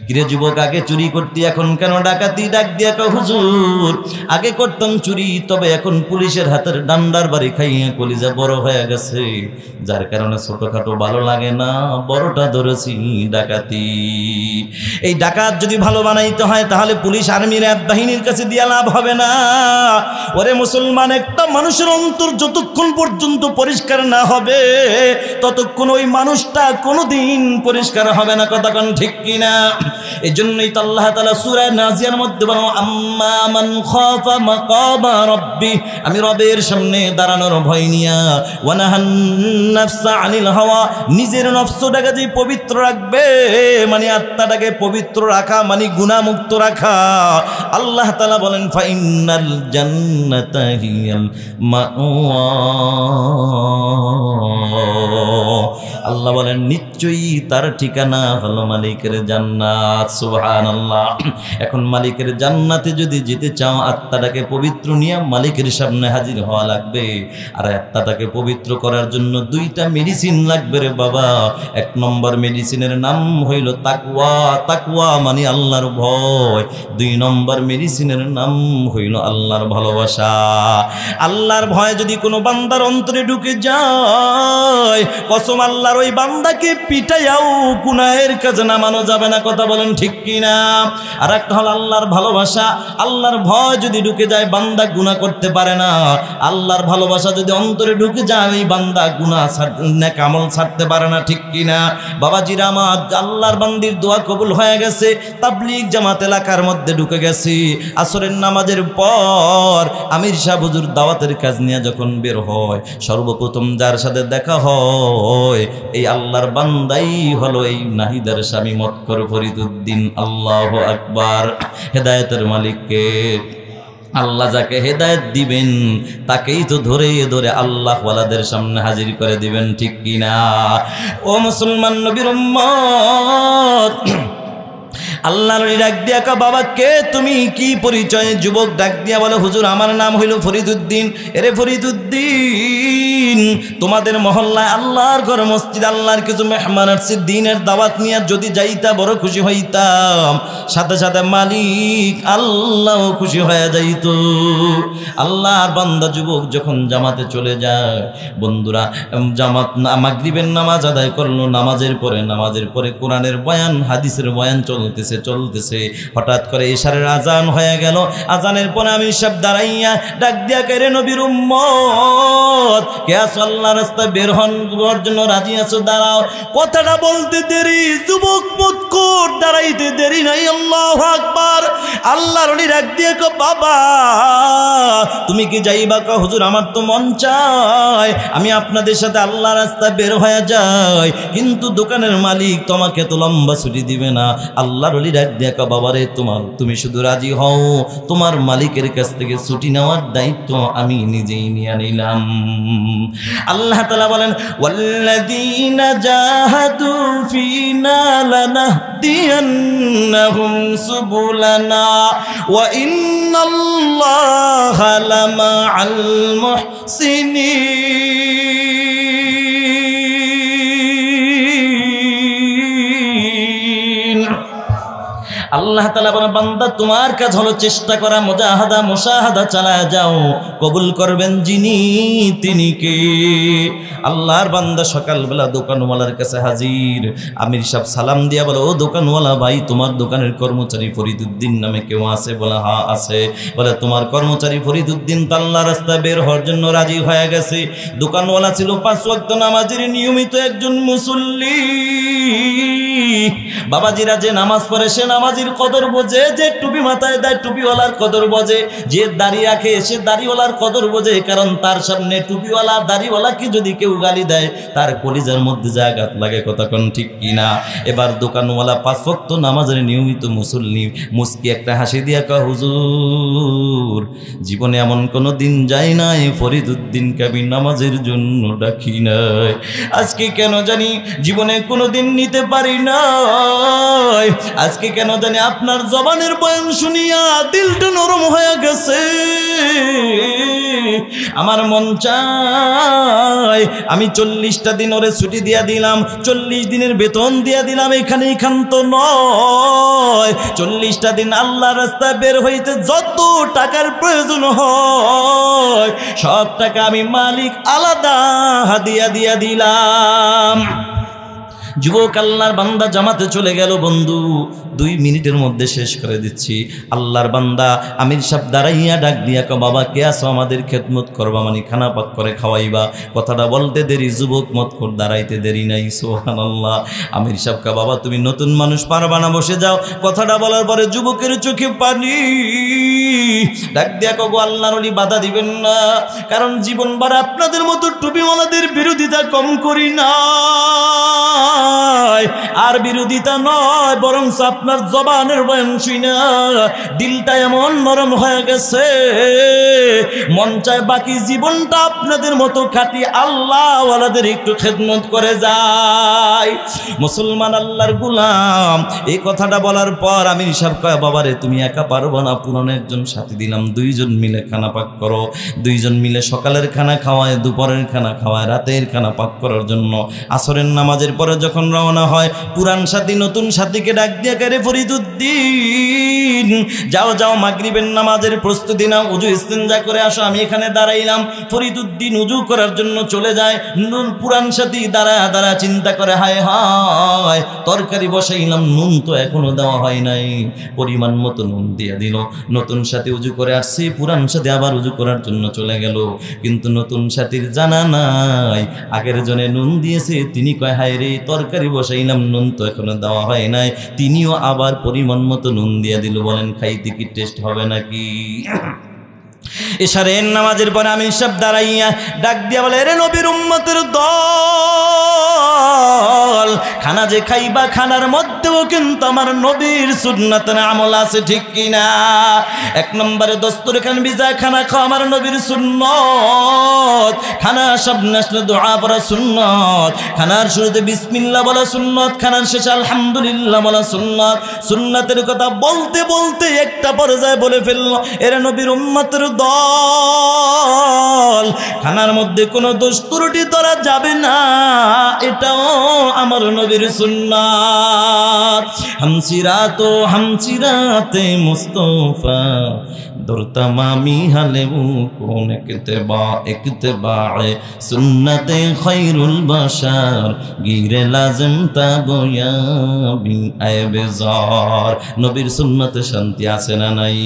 কিরে যুবক, আগে চুরি করতি এখন কেন ডাকাতি? ডাক দিয়া কও, হুজুর আগে করতাম চুরি, তবে এখন পুলিশের হাতের ডান্ডার বাড়ি খাইয়া কলিজা বড় হয়ে গেছে, যার কারণে ছোটখাটো ভালো লাগে না, বড়টা ধরেছি ডাকাতি। এই ডাকাত যদি ভালো বানাইতে হয় তাহলে পুলিশ আর্মি র্যাব বাহিনীর কাছে দিয়া লাভ হবে না। ওরে মুসলমান, একটা মানুষের অন্তর যতক্ষণ পর্যন্ত পরিষ্কার না হবে ততক্ষণ ওই মানুষটা কোনোদিন পরিষ্কার হবে না। কথা কোন ঠিক কিনা? এই জন্যই তো আল্লাহ তাআলা সূরা নাজিয়ার মধ্যে বলেন, আম্মা মান খাফা মাকামা রাব্বি, আমি রবের সামনে দাঁড়ানোর ভয় নিয়া, ওয়া নাহান নাফসা আনিল হাওয়া, নিজের নফসটাকে যে পবিত্র রাখবে, মানে আত্মাটাকে পবিত্র রাখা মানে গুনাহমুক্ত রাখা। আল্লাহ তাআলা বলেন, ফাইন্নাল জান্নাতা হিয়াল মাওয়া, আল্লাহ বলেন নিশ্চয়ই তার ঠিকানা হলো মালিকের জান্নাত। সুবহানাল্লাহ। এখন মালিকের জান্নাতে যদি যেতে চাও আত্মাটাকে পবিত্র নিয়ে মালিকের সামনে হাজির হওয়া লাগবে। আর আত্মাটাকে পবিত্র করার জন্য দুইটা মেডিসিন লাগবে রে বাবা। এক নম্বর মেডিসিনের নাম হইল তাকওয়া। তাকওয়া মানে আল্লাহর ভয়। দুই নম্বর মেডিসিনের নাম হইল আল্লাহর ভালোবাসা। আল্লাহর ভয় যদি কোনো বান্দার অন্তরে ঢুকে যায়, কসম আল্লাহর ওই বান্দাকে পিটাইয়াও গুনাহের কাজে নামানো যাবে না। কথা বলেন ঠিক কিনা? আর একটা হল আল্লাহর ভালোবাসা। আল্লাহর ভয় যদি ঢুকে যায় বান্দা গুনাহ করতে পারে না। আল্লাহর ভালোবাসা যদি অন্তরে ঢুকে যায় এই বান্দা গুনাহ নেক আমল ছাড়তে পারে না। ঠিক কিনা বাবাজিরা আমার? আল্লাহর বান্দির দোয়া কবুল হয়ে গেছে। তাবলীগ জামাত এলাকার মধ্যে ঢুকে গেছি। আসরের নামাজের পর আমির সাহেব হুজুর দাওয়াতের কাজ নিয়ে যখন বের হয়, সর্বপ্রথম যার সাথে দেখা হয় এই আল্লাহর বান্দাই হলো এই নাহিদার স্বামী মক্কর ফরিদউদ্দিন। আল্লাহু আকবার। হেদায়েতের মালিককে আল্লাহ যাকে হেদায়েত দিবেন তাকেই তো ধরে ধরে আল্লাহ ওয়ালাদের সামনে হাজির করে দিবেন। ঠিক কিনা? ও মুসলমান নবীর উম্মত, আল্লাহর ডাক দিয়া কা বাবা কে তুমি, কি পরিচয়? যুবক ডাক দিয়া বলে হুজুর আমার নাম হইল ফরিদউদ্দিন। এরে ফরিদউদ্দিন, তোমাদের মহল্লায় আল্লাহর ঘর মসজিদ, আল্লাহর কিছু মেহমান আসছে, দিনের দাওয়াত নিয়ে যদি যাইতা বড় খুশি হইতাম। সাথে সাথে মালিক আল্লাহ খুশি হয়ে যাইত। আল্লাহর বান্দা যুবক যখন জামাতে চলে যায়, বন্ধুরা জামাত মাগরিবের নামাজ আদায় করলো। নামাজের পরে কোরআনের বয়ান হাদিসের বয়ান চলতেছে। হঠাৎ করে ইশারের আজান হয়ে গেল। আজানের পরে আমি সব দাঁড়াইয়া ডাক দিয়া কে নবীর উম্মত, কে আছো আল্লাহর রাস্তায় বের হওয়ার জন্য রাজি আছো? দাঁড়াও। কথাটা বলতে দেরি, যুবক মক্কর দাঁড়াইতে দেরি নাই। আল্লাহু আকবার। আল্লাহর ওলি ডাক দিয়ে কো বাবা তুমি কি যাইবা? কা হুজুর আমার তো মন চায় আমি আপনাদের সাথে আল্লাহর রাস্তায় বের হয়ে যাই, কিন্তু দোকানের মালিক তোমাকে তো লম্বা ছুটি দিবে না। আল্লাহর ওলি ডাক দিয়ে কা বাবারে তুমি শুধু রাজি হও, তোমার মালিকের কাছ থেকে ছুটি নেওয়ার দায়িত্ব আমি নিজেই নিয়ে নিলাম। আল্লাহ তাআলা বলেন ওয়াল্লাযীনা জাহাদু ফীনা লানাহদিয়ান্নাহুম সুবুলানা ওয়া ইন্নাল্লাহা লামাআল মুহসিনিন। আল্লাহ তাআলা বলেন বান্দা তোমার কাজ হলো চেষ্টা করা, মুশাহাদা চালায় যাও, কবুল করবেন যিনি তিনি কে? আল্লাহর বান্দা সকালবেলা দোকানওয়ালার কাছে হাজির। আমির সাহেব সালাম দিয়া বলে ও দোকানওয়ালা ভাই, তোমার দোকানের কর্মচারী ফরিদউদ্দিন নামে কেউ আছে? বলে হ্যাঁ আছে। বলে তোমার কর্মচারী ফরিদউদ্দিন তো আল্লাহর রাস্তায় বের হওয়ার জন্য রাজি হয়ে গেছে। দোকানওয়ালা ছিল 5 ওয়াক্ত নামাজের নিয়মিত একজন মুসল্লি। বাবাজিরা যে নামাজ পড়ে সে নামাজির কদর বোঝে, যে টুপি মাথায় দেয় টুপিওয়ালার কদর বোঝে, যে দাড়ি রাখে সে দাড়িওয়ালার কদর বোঝে। কারণ তার সামনে টুপিওয়ালা দাড়িওয়ালাকে যদি কেউ গালি দেয় তার কলিজার মধ্যে জায়গা লাগে। কথা কোন ঠিক কিনা? এবার দোকানওয়ালা 5 ওয়াক্ত নামাজের নিয়মিত মুসল্লি মুস্কি একটা হাসি দিয়া কয় হুজুর জীবনে এমন কোনো দিন যায় নাই ফরিদউদ্দিনকে আমি নামাজের জন্য ডাকি নাই। আজকে কেন জানি জীবনে কোনো দিন নিতে পারি না। আজকে কেন জানি আপনার জবানের বয়ান শুনিয়া দিলটা নরম হয়ে গেছে। আমার মন চায় আমি 40টা দিন ওরে ছুটি দিয়া দিলাম, 40 দিনের বেতন দিয়া দিলাম। এখানে ক্ষান্ত নয়, 40টা দিন আল্লাহর রাস্তায় বের হইতে যত টাকার প্রয়োজন হয় সব টাকা আমি মালিক আলাদা হাদিয়া দিয়া দিলাম। যুবক আল্লাহর বান্দা জামাতে চলে গেল। বন্ধু 2 মিনিটের মধ্যে শেষ করে দিচ্ছি। আল্লাহর বান্দা আমির সাহেব দাঁড়াইয়া ডাক দিয়া কো বাবা কে আসো? আমাদের খেদমত করবা মানে খানা পাক করে খাওয়াইবা। কথাটা বলতে দেরি, যুবক মত কর দাঁড়াইতে দেরি নাই। সুবহানাল্লাহ। আমির সাহেব কা বাবা তুমি নতুন মানুষ পারবা না, বসে যাও। কথাটা বলার পরে যুবকের চোখে পানি। ডাক দিয়া কো আল্লাহর ওলি বাধা দিবেন না, কারণ জীবনবার আপনাদের মতো টুপিওয়ালাদের বিরোধিতা কম করি না। নয়, আর বিরোধিতা নয়, বরং আপনার জবানের বয়ান শুইনা দিলটা এমন নরম হয়ে গেছে, মন চায় বাকি জীবনটা আপনাদের মতো খাঁটি আল্লাহওয়ালাদের একটু খেদমত করে যায়। মুসলমান আল্লাহর গোলাম, এই কথাটা বলার পর আমির সাহেব কয়, বাবারে তুমি একা পারবো না, পুরনো একজন সাথী দিলাম, দুইজন মিলে খানা পাক করো। দুইজন মিলে সকালের খানা খাওয়ায়, দুপুরের খানা খাওয়ায়, রাতের খানা পাক করার জন্য। আসরের নামাজের পরে যখন রওনা হয়, পুরান সাথী নতুন সাথীকে ডাক দিয়ে কে রে ফরিদুদ্দিন, যাও যাও মাগরিবের নামাজের প্রস্তুতি নাও, উজু ইস্তেঞ্জা করে আসো, আমি এখানে দাঁড়াইলাম। ফরিদুদ্দিন উজু করার জন্য চলে যায়। পুরান সাথী দাঁড়া দাঁড়া চিন্তা করে, হায় হায় তরকারি বসাইলাম, নুন তো এখনো দেওয়া হয় নাই, পরিমাণ মতো নুন দিয়ে দিল। নতুন সাথী উজু করে আসছে, পুরান সাথী আবার উজু করার জন্য চলে গেল, কিন্তু নতুন সাথীর জানা নাই আগের জনে নুন দিয়েছে। তিনি কয়, হায় রে তরকারি বসাইলাম, নুন তো এখনো দেওয়া হয় নাই। তিনিও আবার পরিমাণ মতো নুন দিয়ে দিল। বলেন খাইতে কি টেস্ট হবে নাকি? এশারের নামাজের পরে আমির সাহেব দাঁড়াইয়া ডাক দিয়া বলে, রে নবীর উম্মতের দল, খানা যে খাইবা খানার মধ্যেও কিন্তু আমার নবীর সুন্নাতের আমল আছে, ঠিক কিনা? এক নম্বরে দস্তরখান বিজা খানা খাওয়া আমার নবীর সুন্নত। খানা সামনে আসলে দোয়া পড়া সুন্নত, খানার শুরুতে বিসমিল্লাহ বলা সুন্নত, খানার শেষে আলহামদুলিল্লাহ বলা সুন্নত। সুন্নাতের কথা বলতে বলতে একটা পর্যায়ে বলে ফেললো, এরা নবীর উম্মতের দল, খানার মধ্যে কোনো দোষ ত্রুটি ধরা যাবে না, এটাও আমার নবীর সুন্নাত। হামসিরাতে মুস্তফা দুরতমামি হালেউ কোন ইকতেবায়ে সুন্নতে খায়রুল বাশার গিরে লাজম তাবয়া বি আয়বেজার। নবীর সুন্নতে শান্তি আছে না নাই?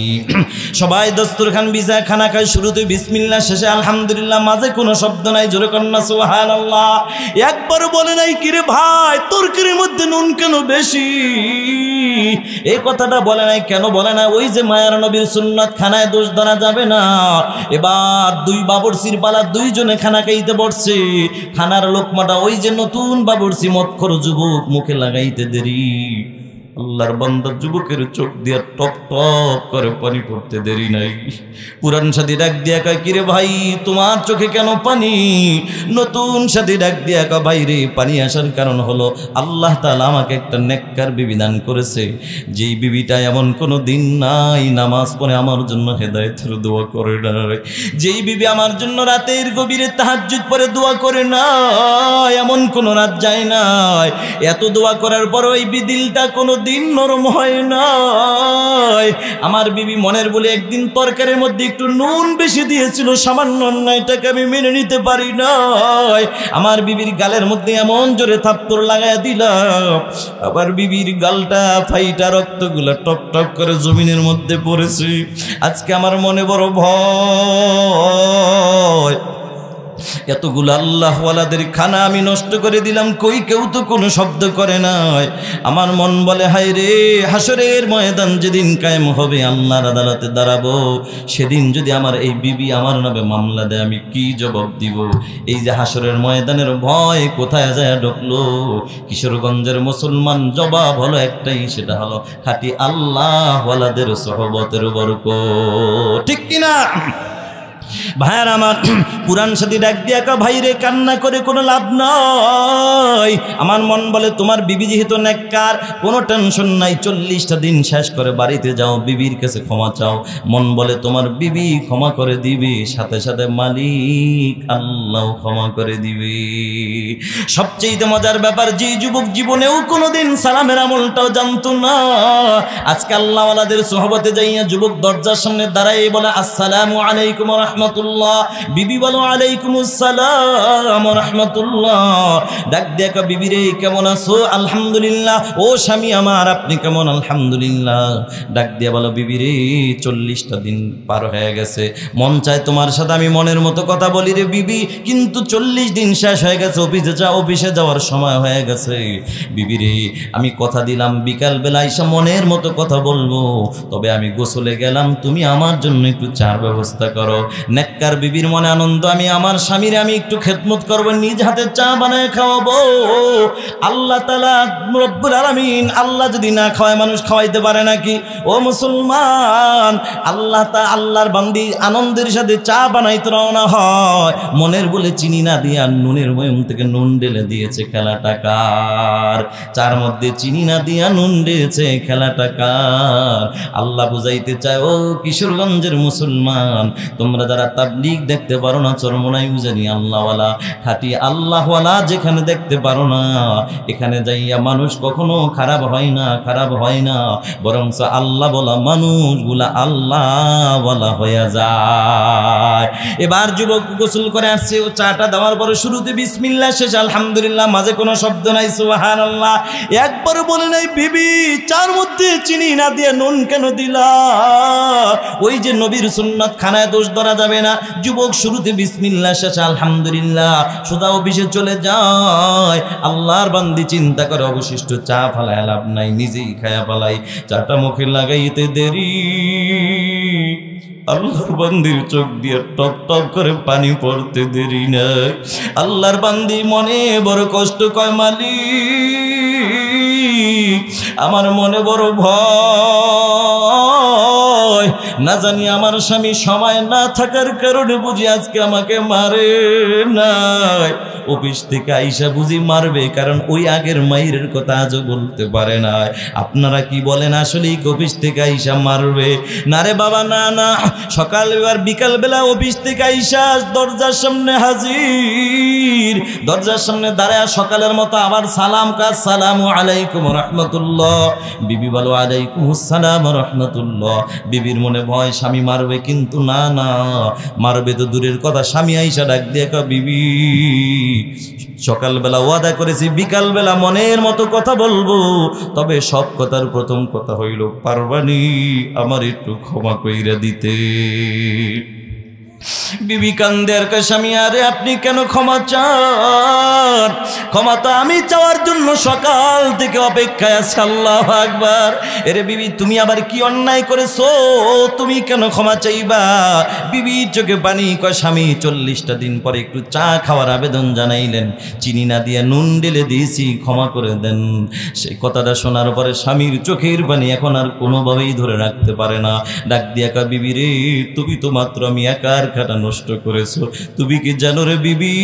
সবাই দস্তরখান বিজা খানা খায়, শুরুতে বিসমিল্লাহ, শেষে আলহামদুলিল্লাহ, মাঝে কোনো শব্দ নাই। জোরে কন্যা সুবহানাল্লাহ। একবার বলে নাই কিরে ভাই তরকারির মধ্যে নুন কেন বেশি? এই কথাটা বলে নাই। কেন বলে না? ওই যে মায়ার নবীর সুন্নাত, খানায় দোষ ধরা যাবে না। এবার দুই বাবুর্চির পালা, দুইজনে খানা খাইতে বসছে। খানার লোকমাটা ওই যে নতুন বাবুর্চি মদখোর যুবক, মুখে লাগাইতে দেরি। আল্লাহর বান্দা যুবকের চোখ দিয়া টপ টপ করে পানি পড়তে দেরি নাই। পুরান সাথী ডাক দিয়া কয়, কিরে ভাই তোমার চোখে কেন পানি? নতুন সাথী ডাক দিয়া কয়, ভাই রে পানি আসার কারণ হলো আল্লাহ তাআলা আমাকে একটা নেককার বিবি দান করেছে, যেই বিবিটা এমন কোনো দিন নাই নামাজ পড়ে আমার জন্য হেদায়েতের দোয়া করে নাই, যেই বিবি আমার জন্য রাতের গভীরে তাহাজ্জুদ পড়ে দোয়া করে না, এমন কোনো রাত যায় নাই। এত দোয়া করার পরও এই দিলটা কোনো দিন নরম হয় না। আমার বিবি মনের বলে একদিন তরকারির মধ্যে একটু নুন বেশি দিয়েছিল, সামান্য অন্যায়টাকে আমি মেনে নিতে পারি না। আমার বিবির গালের মধ্যে এমন জোরে থাপ্পড় লাগায় দিলাম, আবার বিবির গালটা ফাইটা রক্তগুলা টপ টপ করে জমিনের মধ্যে পড়েছে। আজকে আমার মনে বড় ভয়, এতগুলো আল্লাহওয়ালাদের খানা আমি নষ্ট করে দিলাম, কই কেউ তো কোনো শব্দ করে নাই। আমার মন বলে, হায় রে হাসরের ময়দান যেদিন কায়েম হবে, আল্লাহর আদালতে দাঁড়াবো, সেদিন যদি আমার এই বিবি আমার নামে মামলা দেয়, আমি কি জবাব দিব? এই যে হাসরের ময়দানের ভয় কোথায় যায় ঢুকলো। কিশোরগঞ্জের মুসলমান জবাব হলো একটাই, সেটা হলো খাঁটি আল্লাহওয়ালাদের সহবতের বরকত, ঠিক কিনা? ভাইয়ার আমার, পুরান সাথী ডাক দিয়া কা, ভাই রে কান্না করে কোনো লাভ নাই। আমার মন বলে, তোমার বিবি যেহেতু নেককার, কোনো টেনশন নাই, 40টা দিন শেষ করে বাড়িতে যাও, বিবির কাছে ক্ষমা চাও। মন বলে তোমার বিবি ক্ষমা করে দিবে, সাথে সাথে মালিক আল্লাহ ক্ষমা করে দিবে। সবচেয়ে মজার ব্যাপার, যে যুবক জীবনেও কোনোদিন সালামের আমলটাও জানতো না, আজকে আল্লাহওয়ালাদের সোহবতে যাইয়া যুবক দরজার সামনে দাঁড়াই বলে, আসসালামু আলাইকুম ওয়া রাহমাতুল্লাহ। বিবি বলো, আলাইকুমুস সালাম ওয়া রাহমাতুল্লাহ। ডাক দেখা, বিবি রে কেমন আছো? আলহামদুলিল্লাহ। ও স্বামী আমার, আপনি কেমন? আলহামদুলিল্লাহ। ডাক দিয়া বলো, বিবি রে 40টা দিন পার হয়ে গেছে, মন চায় তোমার সাথে আমি মনের মতো কথা বলি রে বিবি, কিন্তু 40 দিন শেষ হয়ে গেছে, অফিসে যাওয়ার সময় হয়ে গেছে। বিবি রে আমি কথা দিলাম বিকালবেলা এসে মনের মতো কথা বলবো, তবে আমি গোসলে গেলাম, তুমি আমার জন্য একটু চার ব্যবস্থা করো। নেককার বিবির মনে আনন্দ, আমি আমার স্বামীর আমি একটু খেদমত করবো, নিজ হাতে চা বানায় খাওয়াবো। আল্লাহ তাআলা রব্বুল আলামিন, আল্লাহ যদি না খাওয়ায় মানুষ খাওয়াইতে পারে নাকি? ও মুসলমান, আল্লাহর বান্দি আনন্দের সাথে চা বানাইতে রওনা হয়, মনের বলে চিনি না দিয়া নুনের ময়ম থেকে নুন ঢেলে দিয়েছে, খেলাটা কার? চার মধ্যে চিনি না দিয়া নুন ঢেলেছে, খেলাটা কার? আল্লাহ বুঝাইতে চায়, ও কিশোরগঞ্জের মুসলমান, তোমরা যারা তাবলীগ দেখতে পারো না, চরমোনাই বুঝানি আল্লাহওয়ালা, খাঁটি আল্লাহওয়ালা যেখানে দেখতে পারো না, এখানে যাইয়া মানুষ কখনো খারাপ হয় না, খারাপ হয় না, বরং আল্লাহ বলা মানুষগুলা আল্লাহ বলা হয়ে যায়। এবার যুবক গোসল করে আসছে, ও চাটা দেওয়ার পরে শুরুতে বিসমিল্লাহ, শেষ আলহামদুলিল্লাহ, মাঝে কোনো শব্দ নাই, সুবহানাল্লাহ। একবার বলে নাই, বিবি চার মধ্যে চিনি না দিয়ে নুন কেন দিলা? ওই যে নবীর সুন্নাত, খানায় দোষ ধরা যাবে না। যুবক শুরুতে বিসমিল্লাহ, শেষ আলহামদুলিল্লাহ, সোজা অফিসে চলে যায়। আল্লাহর বান্দি চিন্তা করে, অবশিষ্ট চা ফালায় লাভ নাই, নিজেই খায়া ফালাই। চাটা মুখে লাগাইতে দেরি, আল্লাহর বান্দির চোখ দিয়ে টপ টপ করে পানি পড়তে দেরি নাই। আল্লাহর বান্দি মনে বড় কষ্ট, কয় মালিক, আমার মনে বড় ভয়, না জানি আমার স্বামী সময় না থাকার কারণে বুঝি আজকে আমাকে মারে নাই। অফিস থেকে আইসা বুঝি মারবে, কারণ ওই আগের মায়ের কথা আজও বলতে পারে না। আপনারা কি বলেন, আসলেই অফিস থেকে আইসা মারবে? না রে বাবা, না না, সকাল এবার বিকালবেলা অফিস থেকে আইসা দরজার সামনে হাজির, দরজার সামনে দাঁড়ায় সকালের মতো আবার সালাম কাজ, সালামু আলাইকুম রাহমাতুল্লাহ। বিবি বলো আলাইকুম আসসালাম রাহমাতুল্লাহ। বিবির মনে ভয় স্বামী মারবে, কিন্তু না না, মারবে তো দূরের কথা, স্বামী আইসা ডাক দিয়ে কয়, বিবি সকালবেলা ওয়াদা করেছি বিকালবেলা মনের মতো কথা বলবো, তবে সব কথার প্রথম কথা হইল, পারবানি আমার একটু ক্ষমা কইরা দিতে? বিবি কান্দে আর কয়, স্বামী আরে আপনি কেন ক্ষমা চান? ক্ষমা তো আমি চাওয়ার জন্য সকাল থেকে অপেক্ষায় আছি। আল্লাহু আকবার। এরে বিবি, তুমি আবার কি অন্যায় করেছো? তুমি কেন ক্ষমা চাইবা? বিবির চোখে পানি, কয় স্বামী 40টা দিন পরে একটু চা খাওয়ার আবেদন জানাইলেন, চিনি না দিয়ে নুন ঢেলে দিয়েছি, ক্ষমা করে দেন। সেই কথাটা শোনার পরে স্বামীর চোখের পানি এখন আর কোনোভাবেই ধরে রাখতে পারে না। ডাক দিয়া কয়, বিবি রে, তুমি তো মাত্র আমি একার খাটা নষ্ট করেছো, তুমি কি জানো রে বিবি,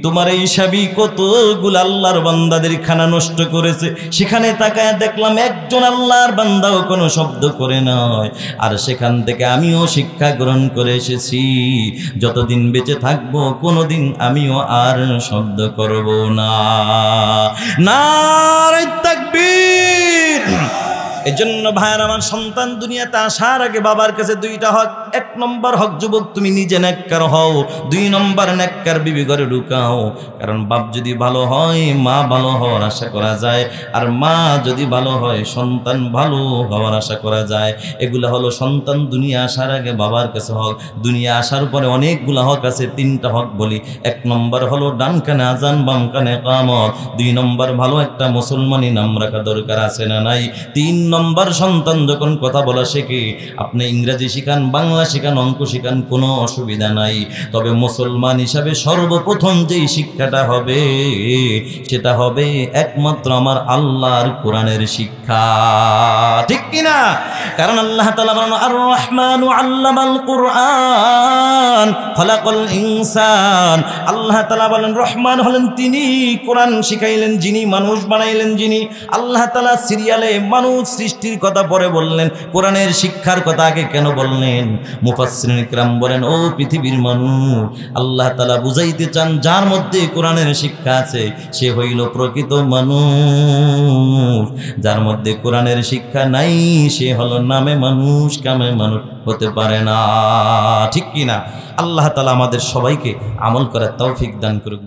তোমার এই স্বামী কতগুলো আল্লাহর বান্দাদের খানা নষ্ট করেছে। সেখানে তাকায় দেখলাম একজন আল্লাহর বান্দাও কোনো শব্দ করে নয়। আর সেখান থেকে আমিও শিক্ষা গ্রহণ করে এসেছি, যতদিন বেঁচে থাকবো কোনোদিন আমিও আর শব্দ করব না। নারে তাকবীর। এজন্য ভাইয়ের আমার, সন্তান দুনিয়াতে আসার আগে বাবার কাছে দুইটা হক। 1 নম্বর হক, যুবক তুমি নিজে নেককার হও। 2 নম্বর, নেককার বিবি ঘরে ঢুকাও। কারণ বাপ যদি ভালো হয়, মা ভালো হওয়ার আশা করা যায়, আর মা যদি ভালো হয়, সন্তান ভালো হওয়ার আশা করা যায়। এগুলা হলো সন্তান দুনিয়া আসার আগে বাবার কাছে হক। দুনিয়া আসার পরে অনেকগুলা হক আছে, 3টা হক বলি। 1 নম্বর হলো ডান কানে আজান, বাম কানে ইকামত। 2 নম্বর, ভালো একটা মুসলমানি নাম রাখা দরকার আছে না নাই? 3 নম্বর, সন্তান যখন কথা বলা শেখে, আপনি ইংরেজি শিখান, বাংলা শিখান, অঙ্ক শিখান, কোনো অসুবিধা নাই। তবে মুসলমান হিসাবে সর্বপ্রথম যেই শিক্ষাটা হবে, সেটা হবে একমাত্র আমার আল্লাহর কোরআনের শিক্ষা। ঠিক কিনা? কারণ আল্লাহ তাআলা বলেন, আর রহমানু আল্লামাল কুরআন খলাকাল ইনসান। আল্লাহ তাআলা বলেন, রহমান হলেন তিনি, কোরআন শিখাইলেন যিনি, মানুষ বানাইলেন যিনি। আল্লাহ তাআলা সিরিয়ালে মানুষ সৃষ্টির কথা পরে বললেন, কোরআনের শিক্ষার কথা আগে কেন বললেন? মুফাসসিরিন ইকরাম বলেন, ও পৃথিবীর মানুষ, আল্লাহ তাআলা বুঝাইতে চান যার মধ্যে কোরআনের শিক্ষা আছে সে হইল প্রকৃত মানুষ। যার মধ্যে কোরআনের শিক্ষা নাই সে হলো নামে মানুষ, কামে মানুষ হতে পারে না। ঠিক কিনা? আল্লাহ তাআলা আমাদের সবাইকে আমল করার তৌফিক দান করুন।